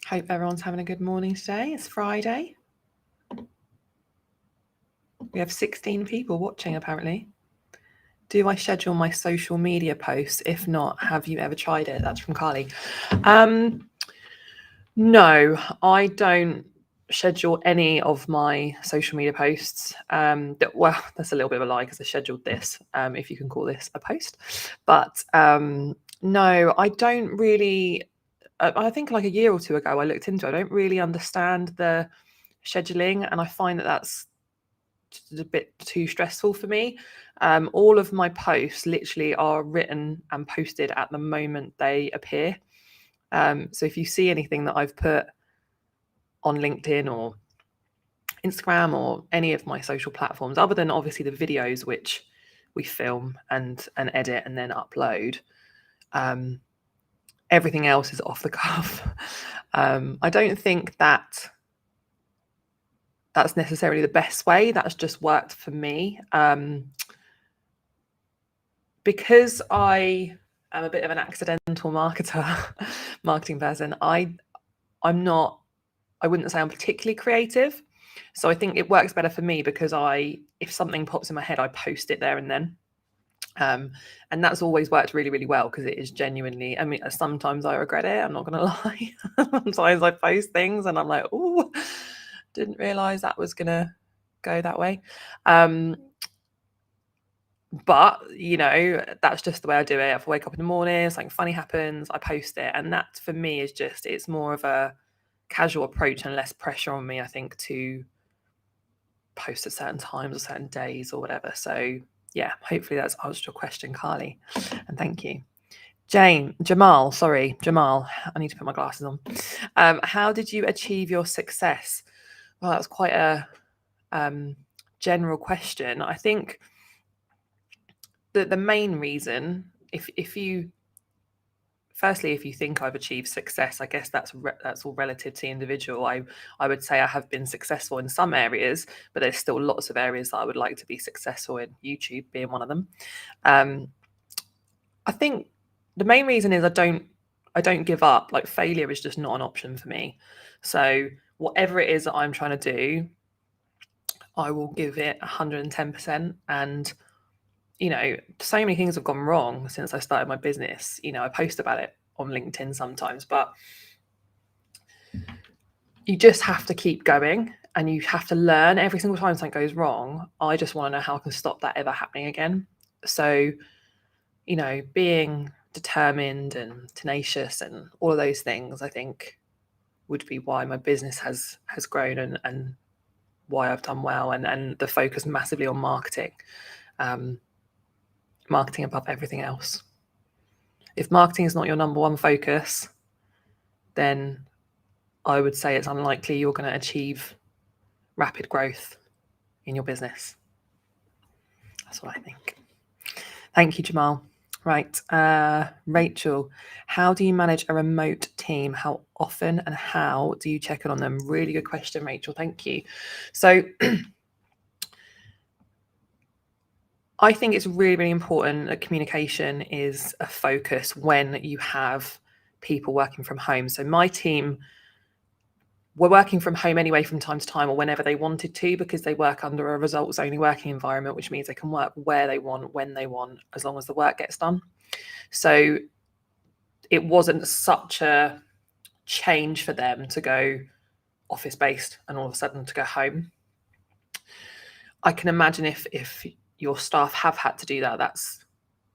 Hope everyone's having a good morning today. It's Friday. We have 16 people watching apparently. Do I schedule my social media posts? If not, have you ever tried it? That's from Carly. No, I don't schedule any of my social media posts. Well, that's a little bit of a lie because I scheduled this, if you can call this a post. But no, I don't really. I think like a year or two ago, I looked into it. I don't really understand the scheduling, and I find that that's a bit too stressful for me. All of my posts literally are written and posted at the moment they appear. So if you see anything that I've put on LinkedIn or Instagram or any of my social platforms, other than obviously the videos which we film and edit and then upload, everything else is off the cuff. I don't think that that's necessarily the best way. That's just worked for me. Because I am a bit of an accidental marketing person, I wouldn't say I'm particularly creative. So I think it works better for me because if something pops in my head, I post it there and then. And that's always worked really, really well because it is genuinely, I mean, sometimes I regret it, I'm not going to lie. Sometimes I post things and I'm like, oh, didn't realize that was going to go that way. But, that's just the way I do it. If I wake up in the morning, something funny happens, I post it. And that for me is it's more of a casual approach and less pressure on me, I think, to post at certain times or certain days or whatever. So yeah, hopefully that's answered your question, Carly. And thank you. Jamal, I need to put my glasses on. How did you achieve your success? Well, that's quite a general question. I think the main reason, if you think I've achieved success, I guess that's all relative to the individual. I would say I have been successful in some areas, but there's still lots of areas that I would like to be successful in, YouTube being one of them. I think the main reason is I don't give up. Like, failure is just not an option for me. So whatever it is that I'm trying to do, I will give it 110%. And so many things have gone wrong since I started my business. I post about it on LinkedIn sometimes, but you just have to keep going and you have to learn every single time something goes wrong. I just want to know how I can stop that ever happening again. So, being determined and tenacious and all of those things, I think, would be why my business has grown and why I've done well, and the focus massively on marketing. Marketing above everything else. If marketing is not your number one focus, then I would say it's unlikely you're going to achieve rapid growth in your business. That's what I think. Thank you, Jamal. Right. Rachel, how do you manage a remote team? How often and how do you check in on them? Really good question, Rachel. Thank you. So I think it's really, really important that communication is a focus when you have people working from home. So my team were working from home anyway from time to time or whenever they wanted to, because they work under a results-only working environment, which means they can work where they want, when they want, as long as the work gets done. So it wasn't such a change for them to go office-based and all of a sudden to go home. I can imagine if your staff have had to do that, that's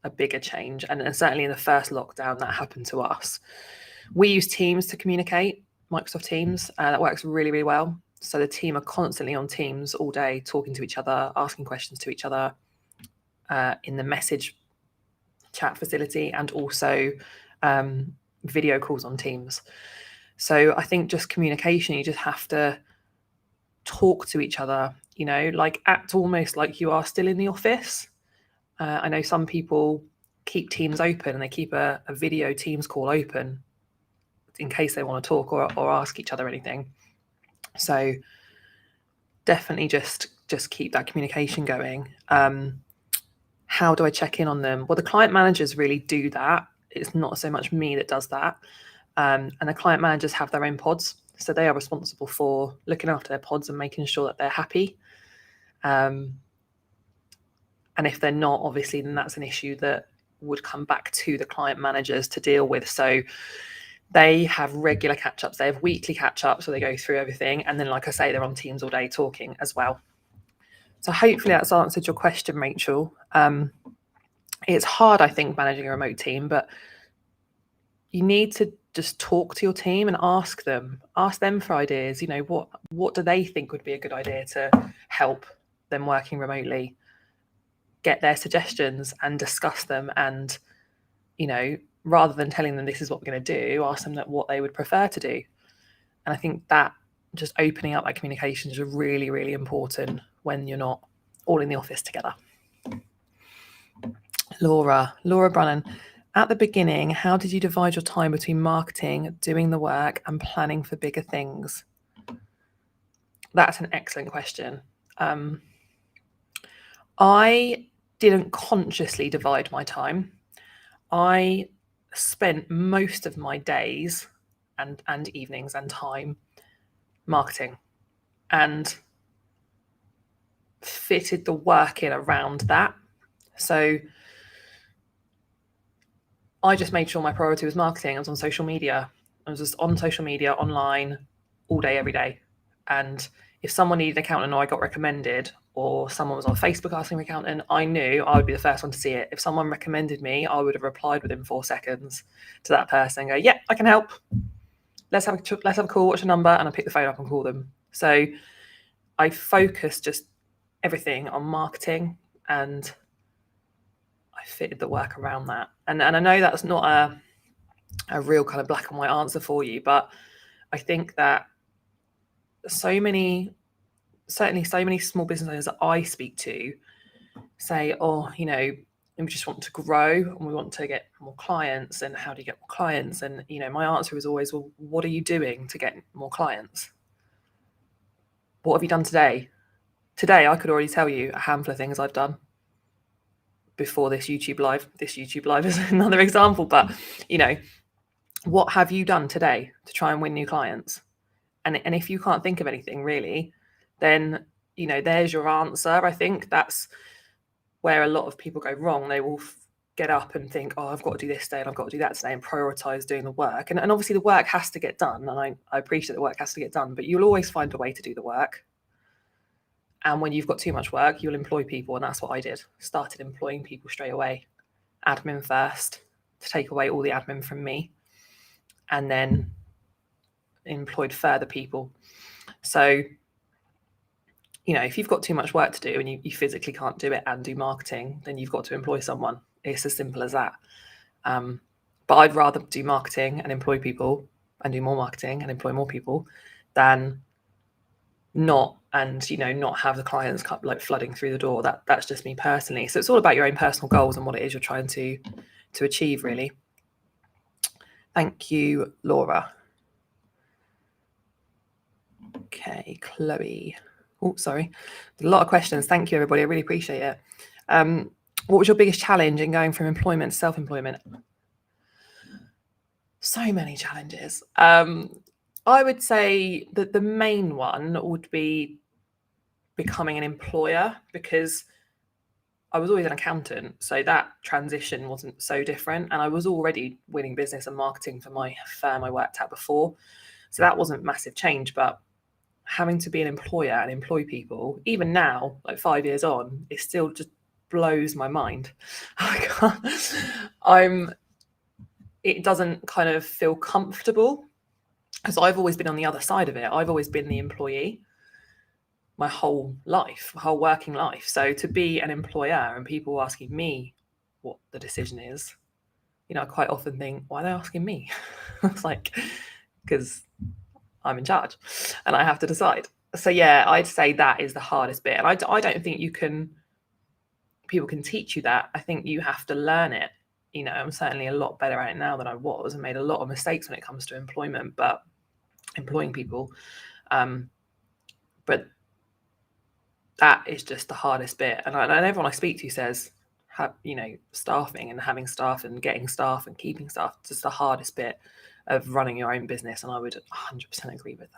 a bigger change. And certainly in the first lockdown, that happened to us. We use Teams to communicate, Microsoft Teams. That works really, really well. So the team are constantly on Teams all day, talking to each other, asking questions to each other in the message chat facility, and also video calls on Teams. So I think just communication, you just have to talk to each other, like act almost like you are still in the office. I know some people keep Teams open and they keep a video Teams call open in case they want to talk or ask each other anything. So definitely just keep that communication going. How do I check in on them? Well, the client managers really do that. It's not so much me that does that. And the client managers have their own pods. So they are responsible for looking after their pods and making sure that they're happy. And if they're not, obviously, then that's an issue that would come back to the client managers to deal with. So they have regular catch-ups. They have weekly catch-ups where they go through everything. And then, like I say, they're on Teams all day talking as well. So hopefully that's answered your question, Rachel. It's hard, I think, managing a remote team, but you need to just talk to your team and ask them for ideas. What do they think would be a good idea to help them working remotely? Get their suggestions and discuss them. And, rather than telling them this is what we're going to do, ask them what they would prefer to do. And I think that just opening up that communication is really, really important when you're not all in the office together. Laura Brannan, at the beginning, how did you divide your time between marketing, doing the work, and planning for bigger things? That's an excellent question. I didn't consciously divide my time. I spent most of my days and evenings and time marketing, and fitted the work in around that. So I just made sure my priority was marketing. I was on social media. I was just on social media, online, all day, every day. And if someone needed an accountant or I got recommended, or someone was on Facebook asking for an accountant, I knew I would be the first one to see it. If someone recommended me, I would have replied within 4 seconds to that person and go, yeah, I can help. Let's have a call, what's your number? And I pick the phone up and call them. So I focused just everything on marketing, and I fitted the work around that. And I know that's not a real kind of black and white answer for you, but I think that certainly so many small business owners that I speak to say, we just want to grow and we want to get more clients. And how do you get more clients? And, my answer is always, well, what are you doing to get more clients? What have you done today? Today, I could already tell you a handful of things I've done before this YouTube live. This YouTube live is another example, but, what have you done today to try and win new clients? And if you can't think of anything really, then, there's your answer. I think that's where a lot of people go wrong. They will get up and think, oh, I've got to do this today and I've got to do that today, and prioritize doing the work. And obviously the work has to get done. And I appreciate the work has to get done, but you'll always find a way to do the work. And when you've got too much work, you'll employ people. And that's what I did. Started employing people straight away. Admin first, to take away all the admin from me. And then employed further people. So, if you've got too much work to do and you physically can't do it and do marketing, then you've got to employ someone. It's as simple as that. But I'd rather do marketing and employ people and do more marketing and employ more people than not, and not have the clients like flooding through the door. That's just me personally. So it's all about your own personal goals and what it is you're trying to achieve, really. Thank you, Laura. Okay, Chloe. Oh, sorry. A lot of questions. Thank you, everybody. I really appreciate it. What was your biggest challenge in going from employment to self-employment? So many challenges. I would say that the main one would be becoming an employer, because I was always an accountant. So that transition wasn't so different. And I was already winning business and marketing for my firm I worked at before. So that wasn't a massive change. But having to be an employer and employ people, even now, like 5 years on, it still just blows my mind. It doesn't kind of feel comfortable, because I've always been on the other side of it. I've always been the employee my whole life, my whole working life. So to be an employer and people asking me what the decision is, I quite often think, why are they asking me? It's like, because I'm in charge and I have to decide. So yeah, I'd say that is the hardest bit. And I don't think people can teach you that. I think you have to learn it. I'm certainly a lot better at it now than I was, and made a lot of mistakes when it comes to employment, but employing people. But that is just the hardest bit. And everyone I speak to says, staffing and having staff and getting staff and keeping staff is just the hardest bit. of running your own business, and I would 100% agree with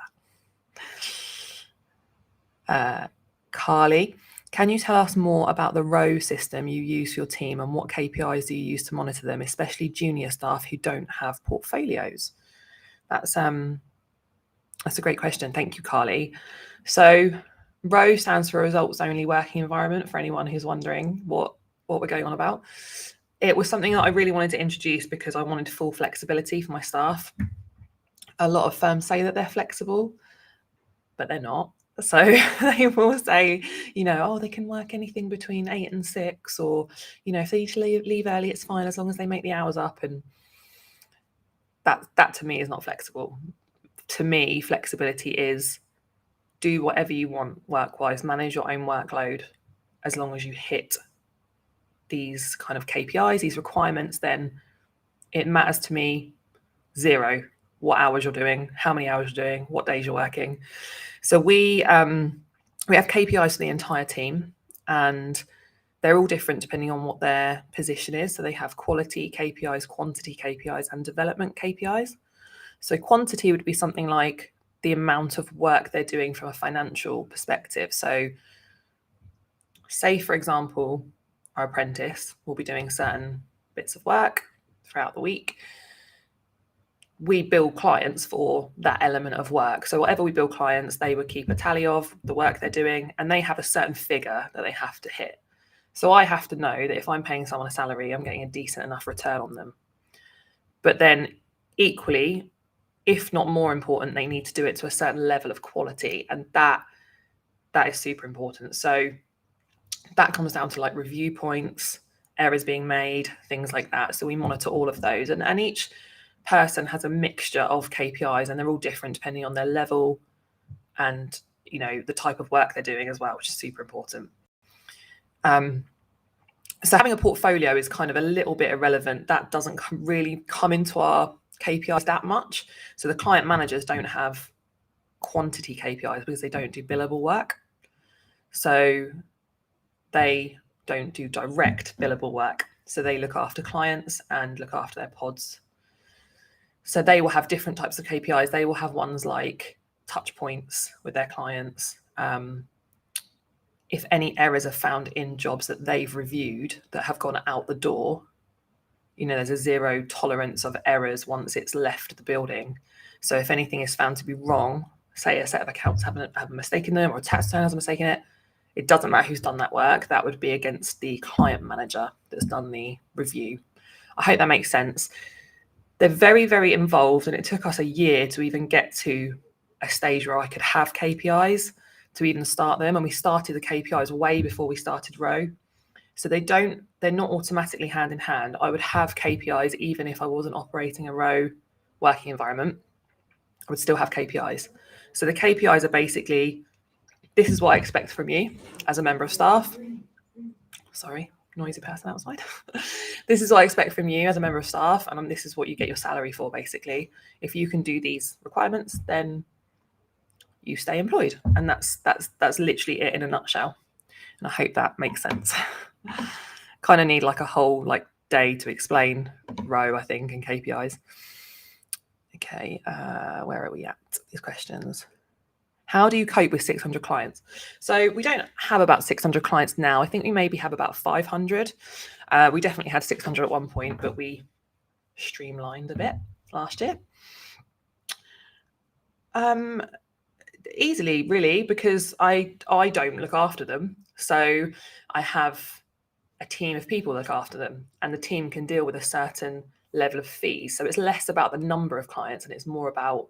that. Carly, can you tell us more about the row system you use for your team, and what KPIs do you use to monitor them, especially junior staff who don't have portfolios? That's a great question. Thank you, Carly. So row stands for results only working environment, for anyone who's wondering what we're going on about. It was something that I really wanted to introduce because I wanted full flexibility for my staff. A lot of firms say that they're flexible, but they're not. So they will say, they can work anything between 8 and 6, or, if they need to leave early, it's fine as long as they make the hours up. And that to me is not flexible. To me, flexibility is do whatever you want work-wise, manage your own workload. As long as you hit these kind of KPIs, these requirements, then it matters to me zero what hours you're doing, how many hours you're doing, what days you're working. So we have KPIs for the entire team, and they're all different depending on what their position is. So they have quality KPIs, quantity KPIs, and development KPIs. So quantity would be something like the amount of work they're doing from a financial perspective. So say, for example, our apprentice will be doing certain bits of work throughout the week. We bill clients for that element of work. So whatever we bill clients, they would keep a tally of the work they're doing, and they have a certain figure that they have to hit. So I have to know that if I'm paying someone a salary, I'm getting a decent enough return on them. But then equally, if not more important, they need to do it to a certain level of quality, and that is super important. So that comes down to like review points, errors being made, things like that. So we monitor all of those, and each person has a mixture of KPIs, and they're all different depending on their level and the type of work they're doing as well, which is super important. So having a portfolio is kind of a little bit irrelevant. That doesn't really come into our KPIs that much. So the client managers don't have quantity KPIs because they don't do billable work. So they don't do direct billable work. So they look after clients and look after their pods. So they will have different types of KPIs. They will have ones like touch points with their clients. If any errors are found in jobs that they've reviewed that have gone out the door, there's a zero tolerance of errors once it's left the building. So if anything is found to be wrong, say a set of accounts have a mistake in them, or a tax return has a mistake in it, it doesn't matter who's done that work. That would be against the client manager that's done the review. I hope that makes sense. They're very, very involved, and it took us a year to even get to a stage where I could have KPIs to even start them. And we started the KPIs way before we started Row. So they're not automatically hand in hand. I would have KPIs even if I wasn't operating a Row working environment. I would still have KPIs. So the KPIs are basically, this is what I expect from you as a member of staff. Sorry, noisy person outside. This is what I expect from you as a member of staff, and this is what you get your salary for, basically. If you can do these requirements, then you stay employed. And that's literally it in a nutshell. And I hope that makes sense. Kind of need like a whole day to explain Row, I think, and KPIs. Okay, where are we at? These questions. How do you cope with 600 clients? So we don't have about 600 clients now. I think we maybe have about 500. We definitely had 600 at one point, but we streamlined a bit last year. Easily, really, because I don't look after them. So I have a team of people look after them, and the team can deal with a certain level of fees. So it's less about the number of clients and it's more about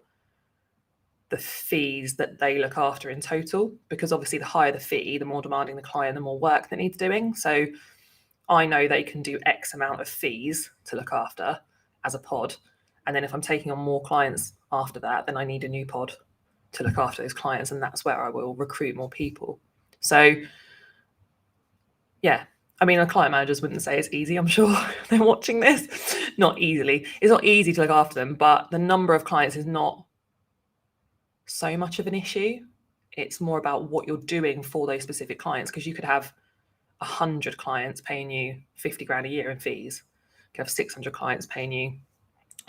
the fees that they look after in total, because obviously the higher the fee, the more demanding the client, the more work that needs doing. So I know they can do X amount of fees to look after as a pod. And then if I'm taking on more clients after that, then I need a new pod to look after those clients. And that's where I will recruit more people. So yeah, I mean, our client managers wouldn't say it's easy. I'm sure they're watching this. Not easily. It's not easy to look after them, but the number of clients is not so much of an issue. It's more about what you're doing for those specific clients, because you could have 100 clients paying you 50 grand a year in fees. You could have 600 clients paying you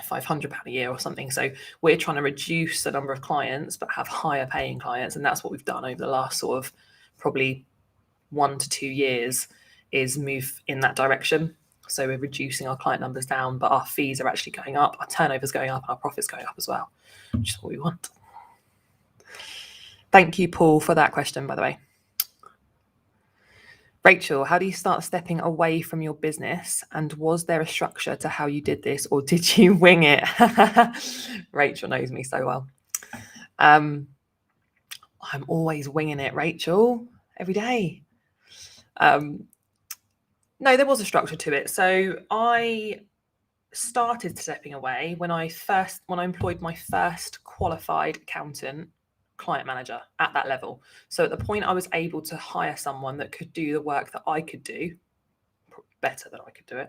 £500 a year or something. So we're trying to reduce the number of clients but have higher paying clients, and that's what we've done over the last sort of probably 1 to 2 years, is move in that direction. So we're reducing our client numbers down, but our fees are actually going up, our turnover's going up, and our profits going up as well, which is what we want. Thank you, Paul, for that question, by the way. Rachel, how do you start stepping away from your business? And was there a structure to how you did this, or did you wing it? Rachel knows me so well. I'm always winging it, Rachel, every day. No, there was a structure to it. So I started stepping away when I employed my first qualified accountant client manager at that level. So at the point I was able to hire someone that could do the work that I could do better than I could do it,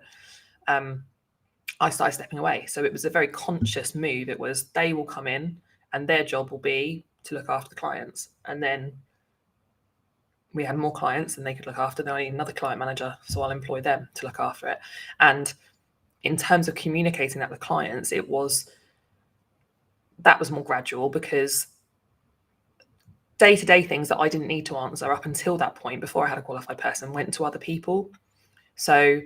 I started stepping away. So it was a very conscious move. It was, they will come in and their job will be to look after the clients. And then we had more clients and they could look after them. I need another client manager, so I'll employ them to look after it. And in terms of communicating that with clients, that was more gradual, because day-to-day things that I didn't need to answer up until that point, before I had a qualified person, went to other people. So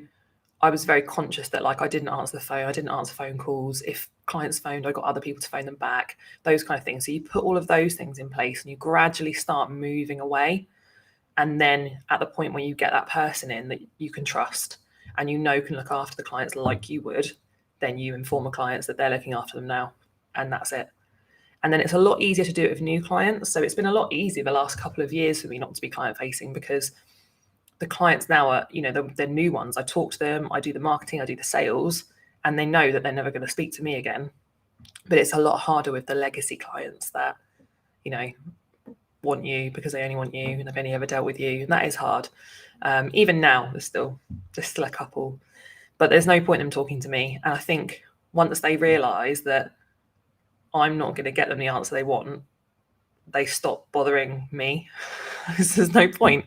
I was very conscious that, like, I didn't answer the phone, I didn't answer phone calls. If clients phoned, I got other people to phone them back, those kind of things. So you put all of those things in place and you gradually start moving away. And then at the point when you get that person in that you can trust and can look after the clients like you would, then you inform the clients that they're looking after them now, and that's it. And then it's a lot easier to do it with new clients. So it's been a lot easier the last couple of years for me not to be client facing, because the clients now are, they're new ones. I talk to them, I do the marketing, I do the sales, and they know that they're never going to speak to me again. But it's a lot harder with the legacy clients that, want you because they only want you and they've only ever dealt with you. And that is hard. Even now, there's still a couple, but there's no point in them talking to me. And I think once they realise that I'm not going to get them the answer they want, they stop bothering me. There's no point,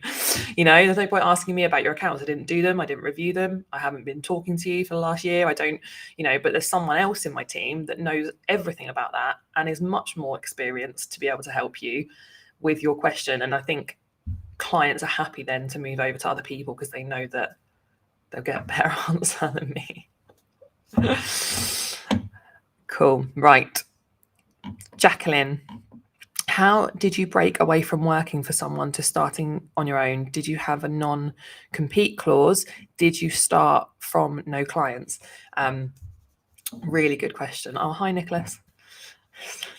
there's no point asking me about your accounts. I didn't do them. I didn't review them. I haven't been talking to you for the last year. I don't, but there's someone else in my team that knows everything about that and is much more experienced to be able to help you with your question. And I think clients are happy then to move over to other people because they know that they'll get a better answer than me. Cool. Right. Jacqueline, how did you break away from working for someone to starting on your own? Did you have a non-compete clause? Did you start from no clients? Really good question. Oh, hi, Nicholas.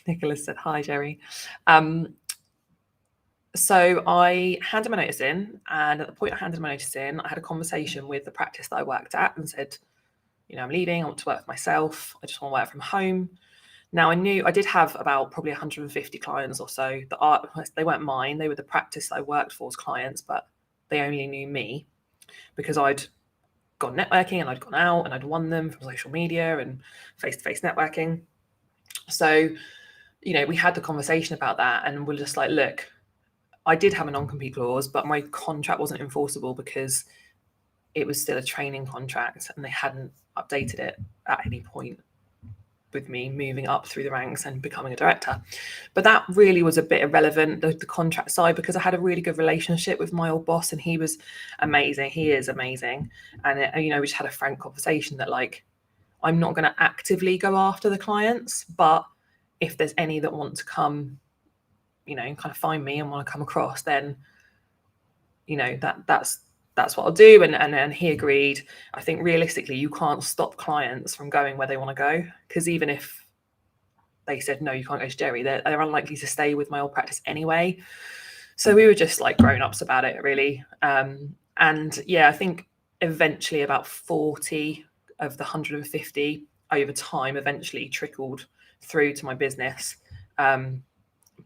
Nicholas said, hi, Jeri. So I handed my notice in, and at the point I handed my notice in, I had a conversation with the practice that I worked at and said, I'm leaving, I want to work for myself, I just want to work from home. Now, I knew I did have about probably 150 clients or so that they weren't mine, they were the practice that I worked for's clients, but they only knew me because I'd gone networking and I'd gone out and I'd won them from social media and face-to-face networking. So, we had the conversation about that, and we're just like, look, I did have a non-compete clause, but my contract wasn't enforceable because it was still a training contract and they hadn't updated it at any point with me moving up through the ranks and becoming a director. But that really was a bit irrelevant, the contract side, because I had a really good relationship with my old boss and he was amazing. He is amazing. And, we just had a frank conversation that, like, I'm not going to actively go after the clients, but if there's any that want to come, kind of find me and want to come across, then, that's what I'll do. And he agreed. I think realistically, you can't stop clients from going where they want to go, because even if they said, no, you can't go to Jeri, they're unlikely to stay with my old practice anyway. So we were just like grown-ups about it, really. And yeah, I think eventually about 40 of the 150 over time eventually trickled through to my business.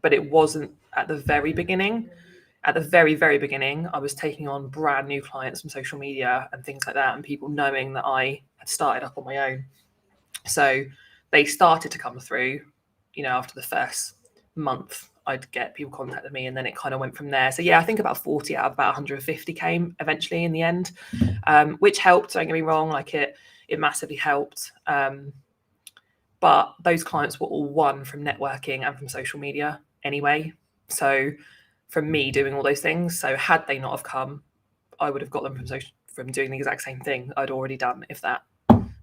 But it wasn't at the very beginning. At the very, very beginning, I was taking on brand new clients from social media and things like that, and people knowing that I had started up on my own. So they started to come through, after the first month, I'd get people contacting me, and then it kind of went from there. So yeah, I think about 40 out of about 150 came eventually in the end, which helped. Don't get me wrong, like it massively helped. but those clients were all won from networking and from social media anyway. So from me doing all those things. So had they not have come, I would have got them from doing the exact same thing I'd already done, if that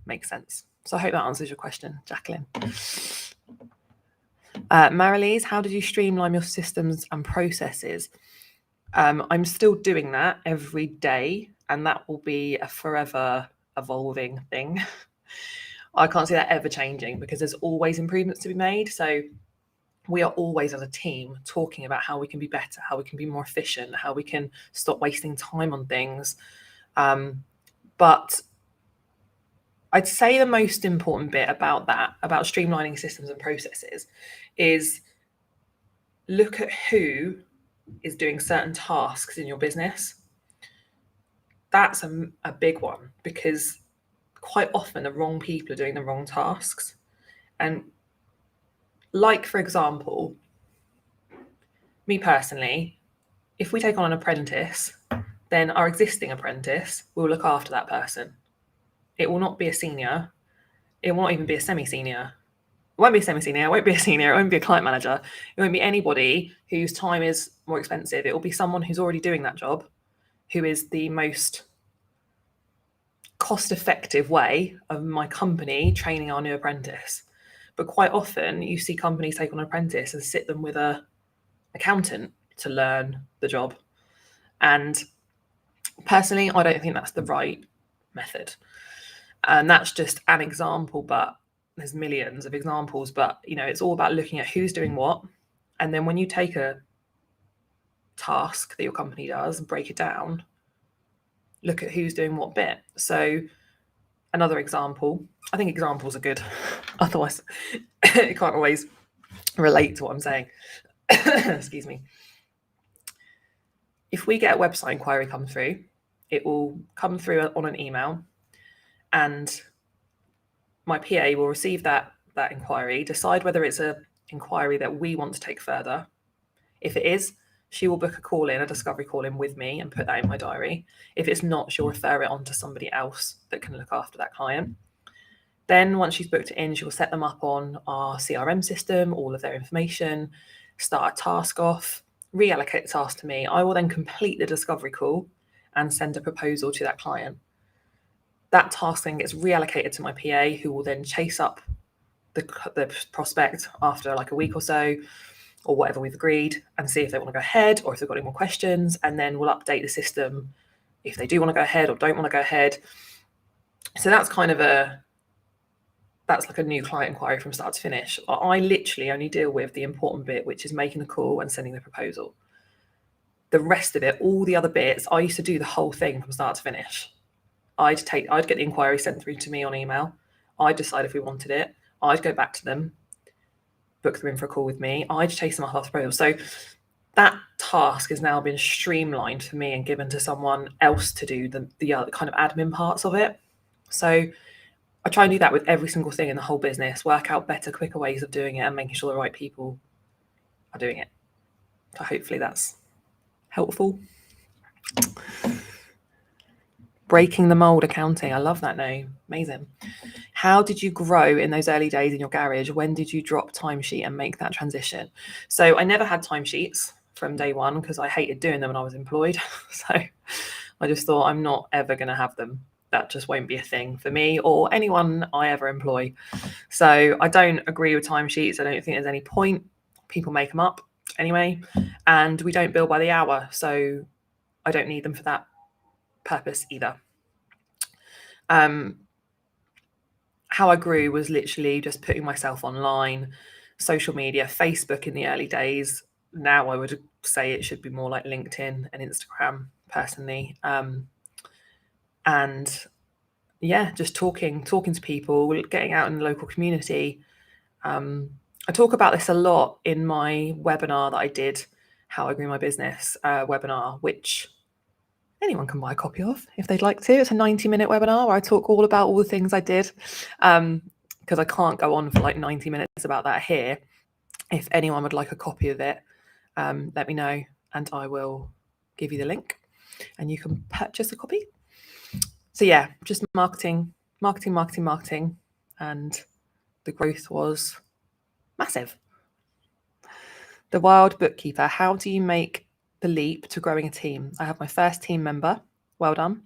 makes sense. So I hope that answers your question, Jacqueline. Marilise, how did you streamline your systems and processes? I'm still doing that every day, and that will be a forever evolving thing. I can't see that ever changing because there's always improvements to be made. So we are always as a team talking about how we can be better, how we can be more efficient, how we can stop wasting time on things. But I'd say the most important bit about that, about streamlining systems and processes, is look at who is doing certain tasks in your business. That's a big one, because quite often the wrong people are doing the wrong tasks. And like, for example, me personally, if we take on an apprentice, then our existing apprentice will look after that person. It will not be a senior. It won't even be a semi-senior. It won't be a semi-senior. It won't be a senior. It won't be a client manager. It won't be anybody whose time is more expensive. It will be someone who's already doing that job, who is the most cost-effective way of my company training our new apprentice. But quite often you see companies take on an apprentice and sit them with an accountant to learn the job. And personally, I don't think that's the right method. And that's just an example, but there's millions of examples. But, it's all about looking at who's doing what. And then when you take a task that your company does and break it down, look at who's doing what bit. So another example, I think examples are good. Otherwise, you can't always relate to what I'm saying. Excuse me. If we get a website inquiry come through, it will come through on an email, and my PA will receive that inquiry, decide whether it's an inquiry that we want to take further. If it is, she will book a discovery call in with me and put that in my diary. If it's not, she'll refer it on to somebody else that can look after that client. Then once she's booked it in, she'll set them up on our CRM system, all of their information, start a task off, reallocate the task to me. I will then complete the discovery call and send a proposal to that client. That task then gets reallocated to my PA, who will then chase up the prospect after like a week or so, or whatever we've agreed, and see if they want to go ahead or if they've got any more questions. And then we'll update the system if they do want to go ahead or don't want to go ahead. So that's kind of that's like a new client inquiry from start to finish. I literally only deal with the important bit, which is making the call and sending the proposal. The rest of it, all the other bits, I used to do the whole thing from start to finish. I'd get the inquiry sent through to me on email. I'd decide if we wanted it. I'd go back to them, book them in for a call with me. I'd chase them up after proposal. So that task has now been streamlined for me and given to someone else to do the other kind of admin parts of it. So I try and do that with every single thing in the whole business, work out better, quicker ways of doing it and making sure the right people are doing it. So hopefully that's helpful. Breaking the mold accounting. I love that name. Amazing. How did you grow in those early days in your garage? When did you drop Timesheet and make that transition? So I never had timesheets from day one because I hated doing them when I was employed. So I just thought, I'm not ever going to have them. That just won't be a thing for me or anyone I ever employ. So I don't agree with timesheets. I don't think there's any point. People make them up anyway. And we don't bill by the hour. So I don't need them for that purpose either. How I grew was literally just putting myself online, social media, Facebook in the early days. Now I would say it should be more like LinkedIn and Instagram personally. And yeah, just talking to people, getting out in the local community. I talk about this a lot in my webinar that I did, How I Grew My Business webinar, which anyone can buy a copy of if they'd like to. It's a 90-minute webinar where I talk all about all the things I did, because I can't go on for like 90 minutes about that here. If anyone would like a copy of it, let me know and I will give you the link and you can purchase a copy. So yeah, just marketing, and the growth was massive. The Wild Bookkeeper, how do you make the leap to growing a team? I have my first team member. Well done.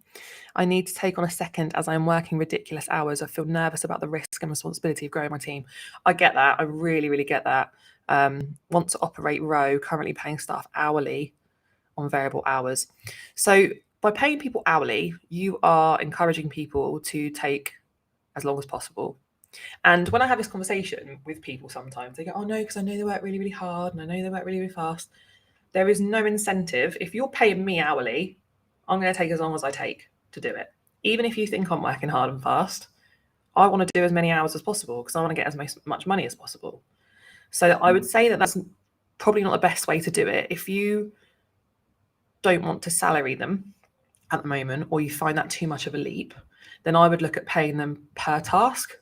I need to take on a second as I'm working ridiculous hours. I feel nervous about the risk and responsibility of growing my team. I get that. I really, really get that. Want to operate row, currently paying staff hourly on variable hours. So by paying people hourly, you are encouraging people to take as long as possible. And when I have this conversation with people, sometimes they go, oh no, because I know they work really, really hard and I know they work really, really fast. There is no incentive. If you're paying me hourly, I'm going to take as long as I take to do it. Even if you think I'm working hard and fast, I want to do as many hours as possible because I want to get as much money as possible. So I would say that that's probably not the best way to do it. If you don't want to salary them at the moment, or you find that too much of a leap, then I would look at paying them per task.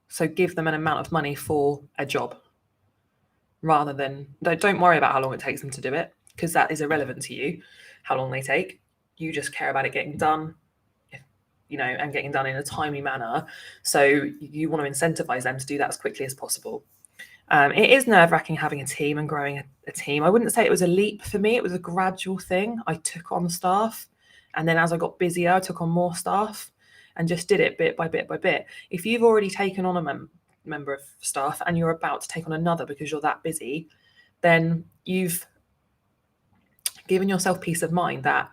So give them an amount of money for a job rather than, don't worry about how long it takes them to do it because that is irrelevant to you, how long they take. You just care about it getting done, and getting done in a timely manner. So you want to incentivize them to do that as quickly as possible. It is nerve-wracking having a team and growing a team. I wouldn't say it was a leap for me. It was a gradual thing. I took on staff, and then as I got busier, I took on more staff and just did it bit by bit by bit. If you've already taken on a member of staff and you're about to take on another because you're that busy, then you've given yourself peace of mind that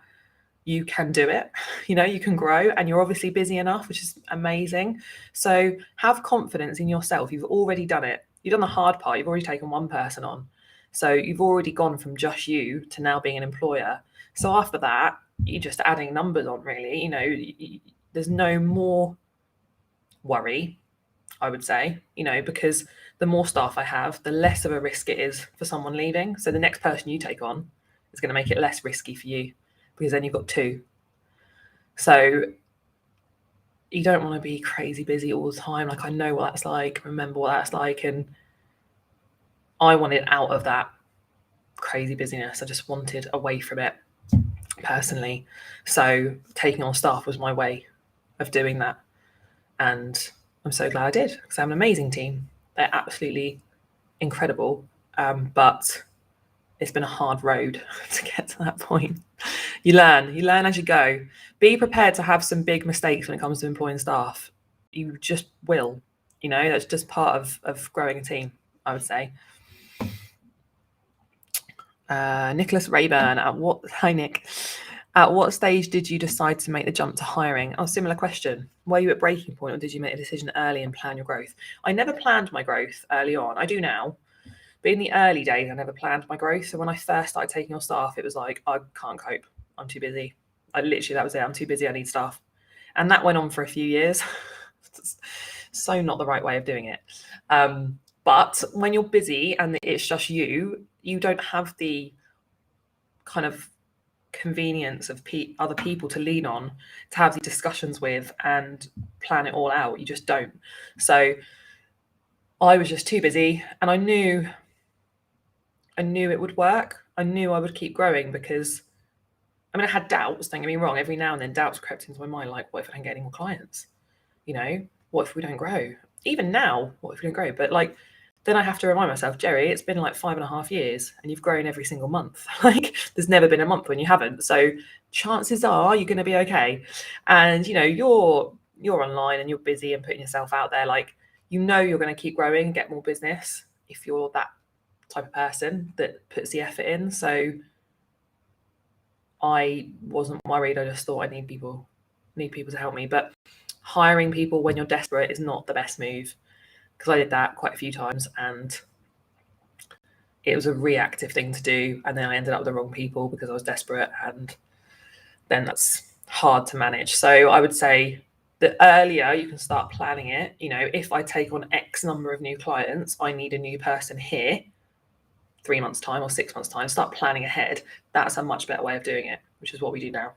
you can do it, you can grow, and you're obviously busy enough, which is amazing. So have confidence in yourself. You've already done it. You've done the hard part. You've already taken one person on. So you've already gone from just you to now being an employer. So after that, you're just adding numbers on, really. There's no more worry, I would say, because the more staff I have, the less of a risk it is for someone leaving. So the next person you take on is going to make it less risky for you, because then you've got two. So you don't want to be crazy busy all the time. Like, I know what that's like, remember what that's like. And I wanted out of that crazy busyness. I just wanted away from it personally. So taking on staff was my way of doing that. And I'm so glad I did, because I have an amazing team. They're absolutely incredible. But it's been a hard road to get to that point. You learn as you go. Be prepared to have some big mistakes when it comes to employing staff. You just will, that's just part of growing a team, I would say. Nicholas Rayburn, hi Nick. At what stage did you decide to make the jump to hiring? Oh, similar question. Were you at breaking point, or did you make a decision early and plan your growth? I never planned my growth early on. I do now. But in the early days, I never planned my growth. So when I first started taking on staff, it was like, I can't cope. I'm too busy. That was it. I'm too busy. I need staff. And that went on for a few years. So not the right way of doing it. But when you're busy and it's just you don't have the kind of convenience of other people to lean on, to have these discussions with and plan it all out. You just don't. So I was just too busy, and I knew it would work. I knew I would keep growing, because I had doubts, don't get me wrong. Every now and then doubts crept into my mind, like, what if I don't get any more clients? What if we don't grow? Even now, what if we don't grow? But then I have to remind myself, Jeri, it's been like 5.5 years and you've grown every single month. There's never been a month when you haven't. So chances are you're going to be okay. And, you're online and you're busy and putting yourself out there. You're going to keep growing and get more business if you're that type of person that puts the effort in. So I wasn't worried. I just thought I need people to help me. But hiring people when you're desperate is not the best move, because I did that quite a few times and it was a reactive thing to do. And then I ended up with the wrong people because I was desperate, and then that's hard to manage. So I would say the earlier you can start planning it, if I take on X number of new clients, I need a new person here 3 months time or 6 months time, start planning ahead. That's a much better way of doing it, which is what we do now.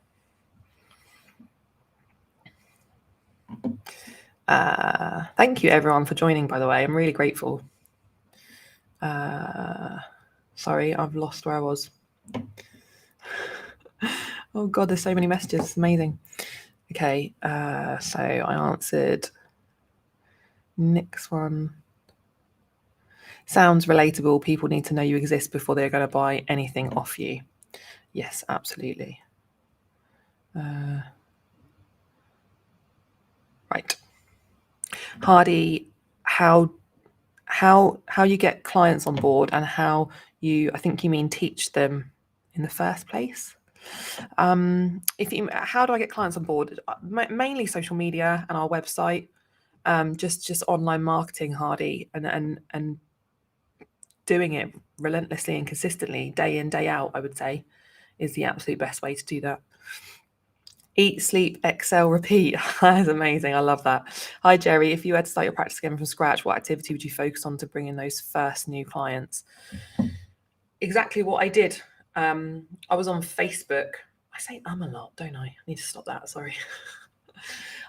Thank you everyone for joining, by the way. I'm really grateful. Sorry, I've lost where I was. Oh God, there's so many messages. It's amazing. Okay, so I answered Next one. Sounds relatable. People need to know you exist before they're going to buy anything off you. Yes, absolutely. Right. Hardy, how you get clients on board and how you, I think you mean teach them in the first place. How do I get clients on board? Mainly social media and our website. Just online marketing, Hardy, and doing it relentlessly and consistently, day in, day out, I would say, is the absolute best way to do that. Eat, sleep, excel, repeat. That is amazing. I love that. Hi, Jeri. If you had to start your practice again from scratch, what activity would you focus on to bring in those first new clients? Exactly what I did. I was on Facebook. I say a lot, don't I? I need to stop that. Sorry.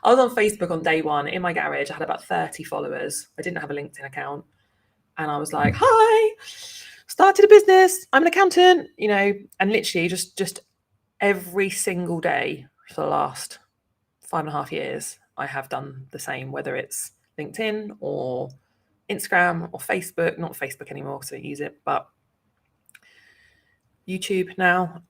I was on Facebook on day one in my garage. I had about 30 followers. I didn't have a LinkedIn account. And I was like, hi, started a business. I'm an accountant, and literally just every single day for the last 5.5 years, I have done the same, whether it's LinkedIn or Instagram or Facebook, not Facebook anymore because I don't use it, but YouTube now,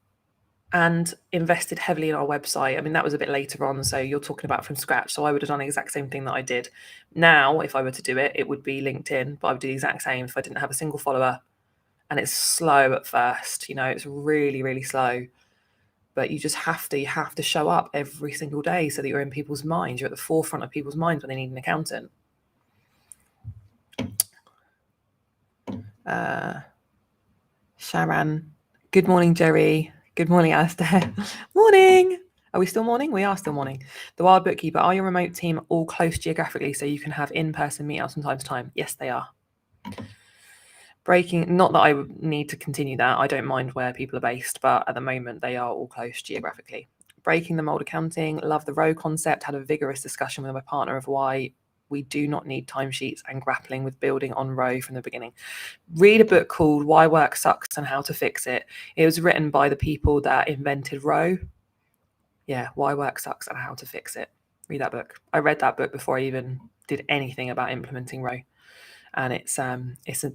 and invested heavily in our website. I mean, that was a bit later on, so you're talking about from scratch. So I would have done the exact same thing that I did. Now, if I were to do it, it would be LinkedIn, but I would do the exact same if I didn't have a single follower. And it's slow at first, it's really, really slow. But you just have to show up every single day so that you're in people's minds. You're at the forefront of people's minds when they need an accountant. Sharon. Good morning, Jeri. Good morning, Alistair. Morning. Are we still morning? We are still morning. The Wild Bookkeeper. Are your remote team all close geographically so you can have in-person meetouts from time to time? Yes, they are. Breaking, not that I would need to continue that. I don't mind where people are based, but at the moment they are all close geographically. Breaking the mold accounting. Love the row concept. Had a vigorous discussion with my partner of why we do not need timesheets and grappling with building on row from the beginning. Read a book called Why Work Sucks and How to Fix It. It was written by the people that invented row. Yeah, Why Work Sucks and How to Fix It. Read that book. I read that book before I even did anything about implementing row. And it's a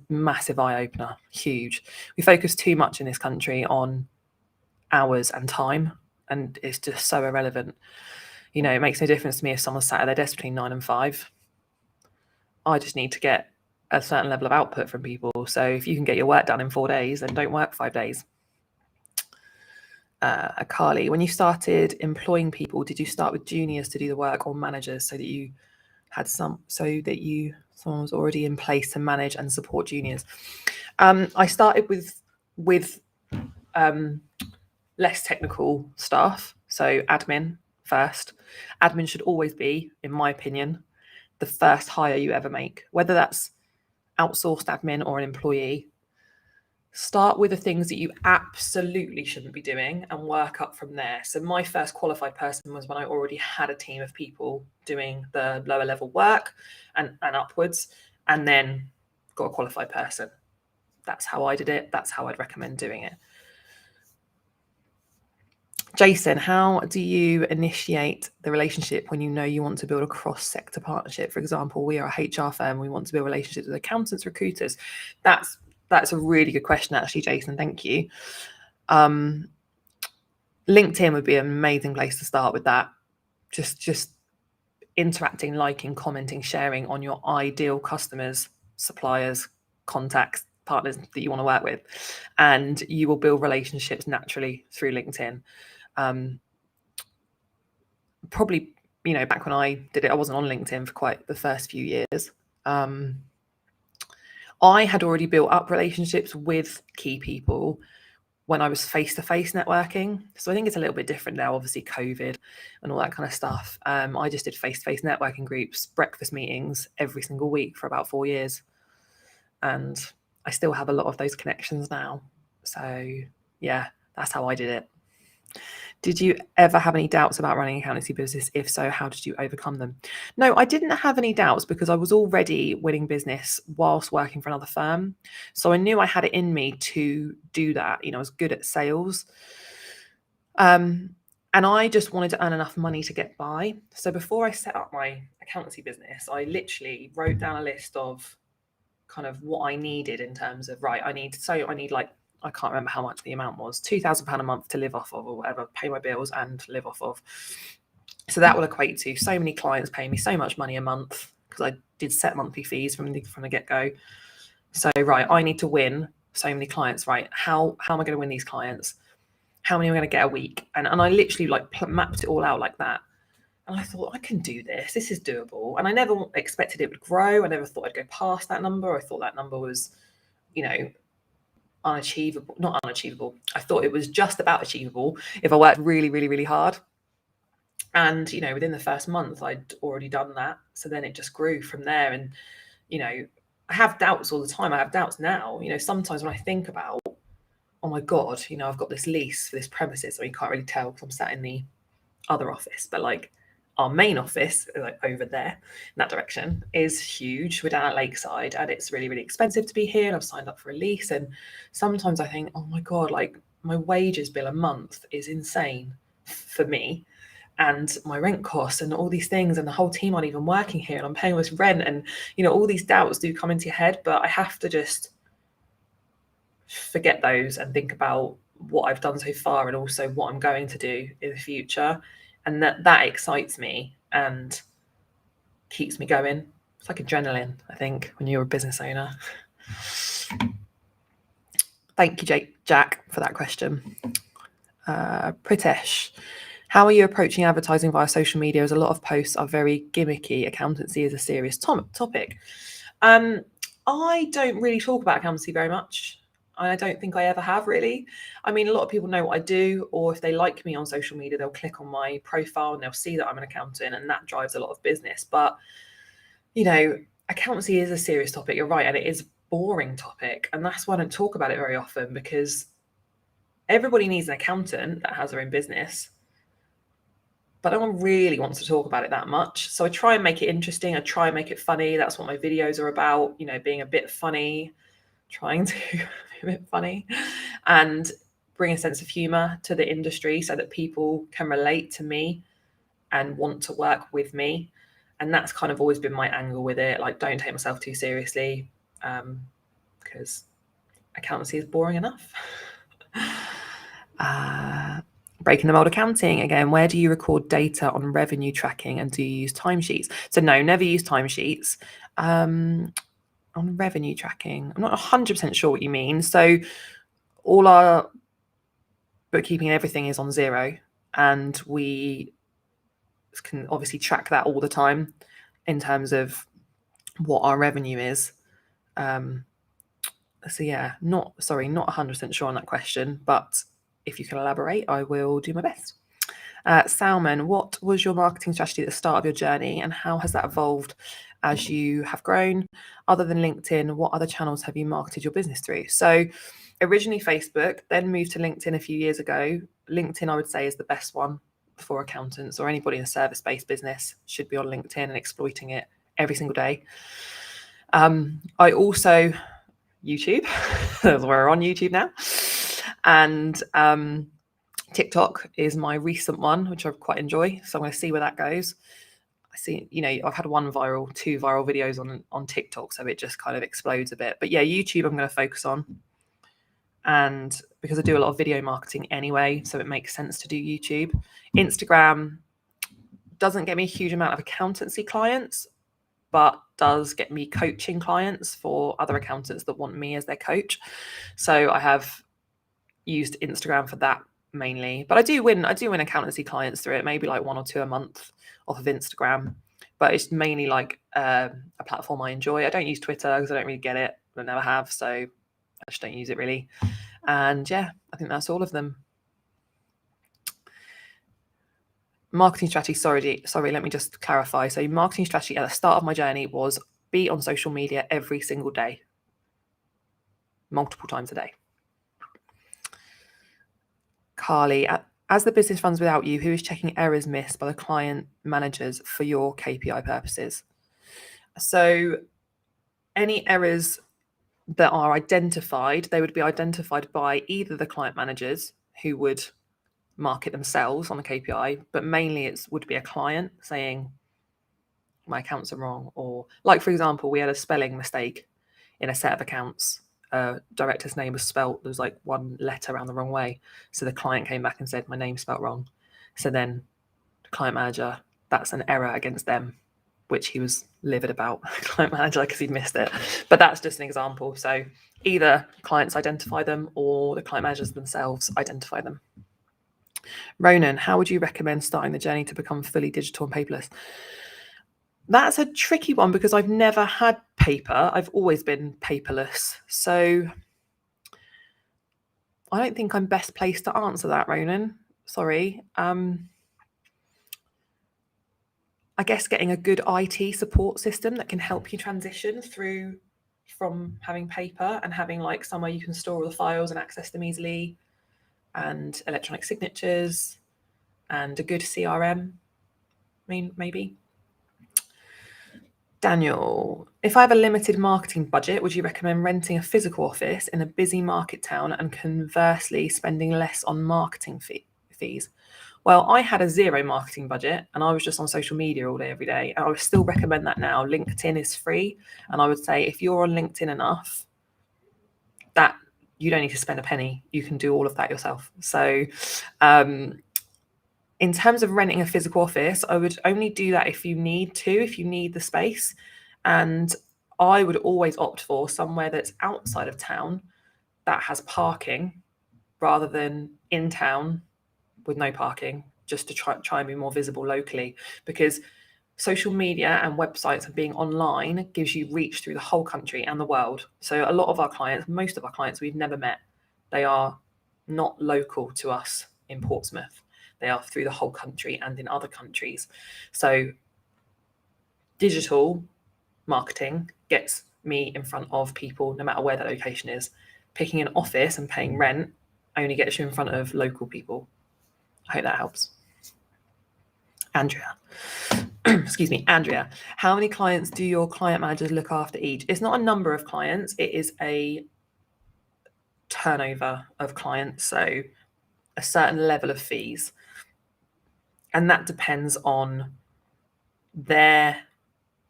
massive eye-opener, huge. We focus too much in this country on hours and time, and it's just so irrelevant. It makes no difference to me if someone's sat at their desk between 9 and 5. I just need to get a certain level of output from people. So if you can get your work done in 4 days, then don't work 5 days. Carly, when you started employing people, did you start with juniors to do the work or managers so that you had someone was already in place to manage and support juniors? I started with less technical staff, so admin first. Admin should always be, in my opinion, the first hire you ever make, whether that's outsourced admin or an employee. Start with the things that you absolutely shouldn't be doing and work up from there. So my first qualified person was when I already had a team of people doing the lower level work and upwards, and then got a qualified person. That's how I did it. That's how I'd recommend doing it. Jason, how do you initiate the relationship when you know you want to build a cross-sector partnership? For example, we are a HR firm. We want to build relationships with accountants, recruiters. That's a really good question, actually, Jason. Thank you. LinkedIn would be an amazing place to start with that. Just interacting, liking, commenting, sharing on your ideal customers, suppliers, contacts, partners that you want to work with, and you will build relationships naturally through LinkedIn. Probably, back when I did it, I wasn't on LinkedIn for quite the first few years. I had already built up relationships with key people when I was face-to-face networking. So I think it's a little bit different now, obviously COVID and all that kind of stuff. I just did face-to-face networking groups, breakfast meetings every single week for about 4 years. And I still have a lot of those connections now. So yeah, that's how I did it. Did you ever have any doubts about running an accountancy business? If so, how did you overcome them? No, I didn't have any doubts because I was already winning business whilst working for another firm. So I knew I had it in me to do that. I was good at sales. And I just wanted to earn enough money to get by. So before I set up my accountancy business, I literally wrote down a list of kind of what I needed in terms of, right, I need like, I can't remember how much the amount was, £2,000 a month to live off of or whatever, pay my bills and live off of. So that will equate to so many clients paying me so much money a month, because I did set monthly fees from the get-go. So, right, I need to win so many clients, right? How am I going to win these clients? How many am I going to get a week? And I literally like mapped it all out like that. And I thought, I can do this. This is doable. And I never expected it would grow. I never thought I'd go past that number. I thought that number was, unachievable. Not unachievable. I thought it was just about achievable if I worked really, really, really hard. And, within the first month, I'd already done that. So then it just grew from there. And, I have doubts all the time. I have doubts now. Sometimes when I think about, oh my God, I've got this lease for this premises. I mean, you can't really tell because I'm sat in the other office, but like our main office, like over there in that direction, is huge. We're down at Lakeside and it's really, really expensive to be here. And I've signed up for a lease. And sometimes I think, oh my God, like my wages bill a month is insane for me. And my rent costs and all these things, and the whole team aren't even working here, and I'm paying this rent, and all these doubts do come into your head, but I have to just forget those and think about what I've done so far and also what I'm going to do in the future, and that excites me and keeps me going. It's like adrenaline, I think, when you're a business owner. Thank you, Jack, for that question. Pritesh, how are you approaching advertising via social media, as a lot of posts are very gimmicky? Accountancy is a serious topic. I don't really talk about accountancy very much. I don't think I ever have, really. I mean, a lot of people know what I do, or if they like me on social media, they'll click on my profile and they'll see that I'm an accountant, and that drives a lot of business. But, accountancy is a serious topic, you're right, and it is a boring topic. And that's why I don't talk about it very often, because everybody needs an accountant that has their own business, but no one really wants to talk about it that much. So I try and make it interesting. I try and make it funny. That's what my videos are about, being a bit funny, trying to be a bit funny and bring a sense of humor to the industry so that people can relate to me and want to work with me. And that's kind of always been my angle with it. Like, don't take myself too seriously, because accountancy is boring enough. Breaking the mold accounting again. Where do you record data on revenue tracking, and do you use timesheets? So no, never use timesheets. On revenue tracking, I'm not 100% sure what you mean. So all our bookkeeping and everything is on Xero, and we can obviously track that all the time in terms of what our revenue is. So yeah, not 100% sure on that question, but if you can elaborate, I will do my best. Salman, what was your marketing strategy at the start of your journey, and how has that evolved as you have grown? Other than LinkedIn, what other channels have you marketed your business through? So originally Facebook, then moved to LinkedIn a few years ago. LinkedIn, I would say, is the best one for accountants, or anybody in a service-based business should be on LinkedIn and exploiting it every single day. I also YouTube, we're on YouTube now, and TikTok is my recent one, which I quite enjoy. So I'm going to see where that goes. I see, I've had two viral videos on TikTok, so it just kind of explodes a bit. But yeah, YouTube I'm going to focus on, and because I do a lot of video marketing anyway, so it makes sense to do YouTube. Instagram doesn't get me a huge amount of accountancy clients, but does get me coaching clients for other accountants that want me as their coach. So I have used Instagram for that mainly, but I do win accountancy clients through it, maybe like 1 or 2 a month off of Instagram. But it's mainly like a platform I enjoy. I don't use Twitter because I don't really get it. I never have, so I just don't use it really. And yeah, I think that's all of them. Marketing strategy, sorry, let me just clarify. So marketing strategy at the start of my journey was be on social media every single day, multiple times a day. Carly, as the business runs without you, who is checking errors missed by the client managers for your KPI purposes? So any errors that are identified, they would be identified by either the client managers, who would mark it themselves on the KPI, but mainly it would be a client saying, my accounts are wrong. Or like, for example, we had a spelling mistake in a set of accounts. Director's name was spelt, there was like one letter around the wrong way. So the client came back and said, my name's spelt wrong. So then the client manager, that's an error against them, which he was livid about, client manager, because he'd missed it. But that's just an example. So either clients identify them or the client managers themselves identify them. Ronan, how would you recommend starting the journey to become fully digital and paperless? That's a tricky one because I've never had paper. I've always been paperless. So I don't think I'm best placed to answer that, Ronan. Sorry. I guess getting a good IT support system that can help you transition through from having paper and having like somewhere you can store all the files and access them easily, and electronic signatures and a good CRM. I mean, maybe. Daniel, if I have a limited marketing budget, would you recommend renting a physical office in a busy market town and conversely spending less on marketing fees? Well, I had a zero marketing budget and I was just on social media all day, every day. And I would still recommend that now. LinkedIn is free. And I would say if you're on LinkedIn enough, that you don't need to spend a penny. You can do all of that yourself. So in terms of renting a physical office, I would only do that if you need to, if you need the space. And I would always opt for somewhere that's outside of town that has parking rather than in town with no parking, just to try and be more visible locally. Because social media and websites and being online gives you reach through the whole country and the world. So a lot of our clients, most of our clients, we've never met. They are not local to us in Portsmouth. They are through the whole country and in other countries. So digital marketing gets me in front of people no matter where the location is. Picking an office and paying rent only gets you in front of local people. I hope that helps. Andrea. Excuse me, Andrea. How many clients do your client managers look after each? It's not a number of clients, it is a turnover of clients. So a certain level of fees. And that depends on their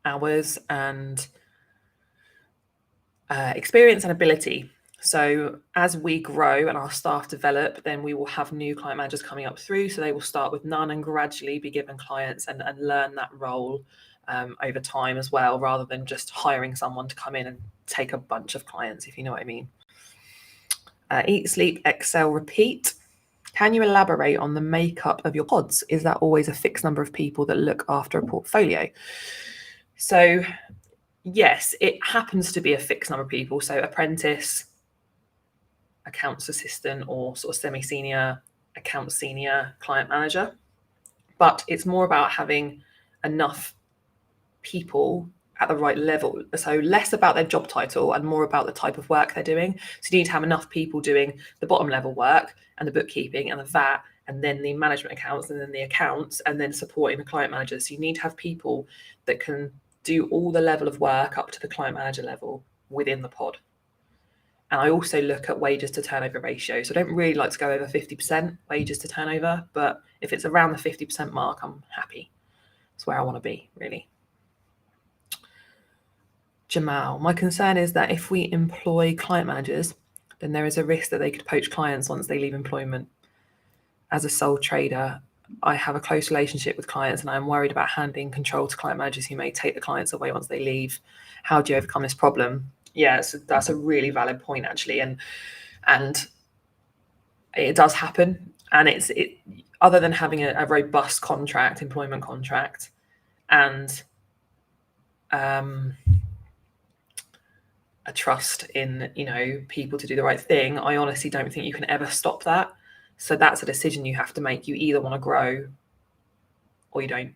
hours and experience and ability. So as we grow and our staff develop, then we will have new client managers coming up through. So they will start with none and gradually be given clients and learn that role over time as well, rather than just hiring someone to come in and take a bunch of clients, if you know what I mean. Eat, sleep, excel, repeat. Can you elaborate on the makeup of your pods? Is that always a fixed number of people that look after a portfolio? So yes, it happens to be a fixed number of people. So apprentice, accounts assistant, or sort of semi-senior, account senior, client manager. But it's more about having enough people at the right level. So less about their job title and more about the type of work they're doing. So you need to have enough people doing the bottom level work and the bookkeeping and the VAT and then the management accounts and then the accounts and then supporting the client managers. So you need to have people that can do all the level of work up to the client manager level within the pod. And I also look at wages to turnover ratio. So I don't really like to go over 50% wages to turnover, but if it's around the 50% mark, I'm happy. That's where I want to be, really. Jamal, my concern is that if we employ client managers, then there is a risk that they could poach clients once they leave employment. As a sole trader, I have a close relationship with clients and I'm worried about handing control to client managers who may take the clients away once they leave. How do you overcome this problem? Yeah, so that's a really valid point, actually. And it does happen. And it other than having a robust contract, employment contract, and a trust in, people to do the right thing, I honestly don't think you can ever stop that. So that's a decision you have to make. You either want to grow or you don't.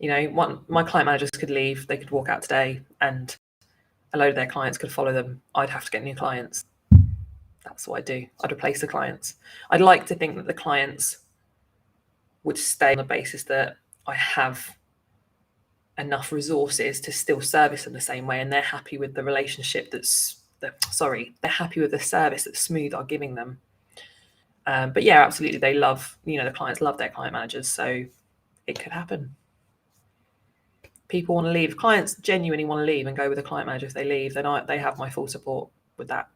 My client managers could leave, they could walk out today and a load of their clients could follow them. I'd have to get new clients. That's what I do. I'd replace the clients. I'd like to think that the clients would stay on the basis that I have enough resources to still service them the same way, and they're happy with the relationship they're happy with the service that Smooth are giving them. But yeah, absolutely, they love, the clients love their client managers, so it could happen. People want to leave. Clients genuinely want to leave and go with a client manager. If they leave, then they have my full support with that.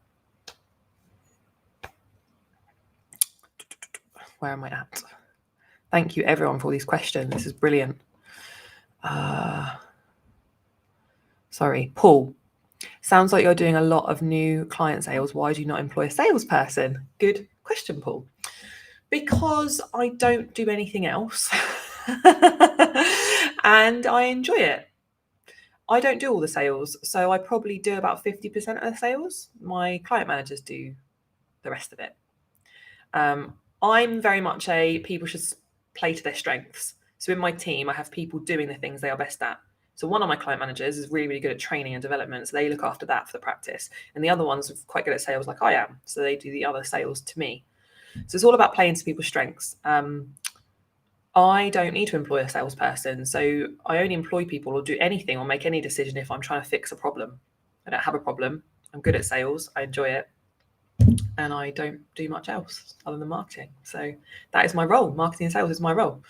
Where am I at? Thank you everyone for all these questions. This is brilliant. Sorry, Paul. Sounds like you're doing a lot of new client sales. Why do you not employ a salesperson? Good question, Paul. Because I don't do anything else and I enjoy it. I don't do all the sales, so I probably do about 50% of the sales. My client managers do the rest of it. I'm very much people should play to their strengths. So in my team, I have people doing the things they are best at. So one of my client managers is really, really good at training and development. So they look after that for the practice. And the other one's quite good at sales like I am. So they do the other sales to me. So it's all about playing to people's strengths. I don't need to employ a salesperson. So I only employ people or do anything or make any decision if I'm trying to fix a problem. I don't have a problem. I'm good at sales. I enjoy it. And I don't do much else other than marketing. So that is my role. Marketing and sales is my role.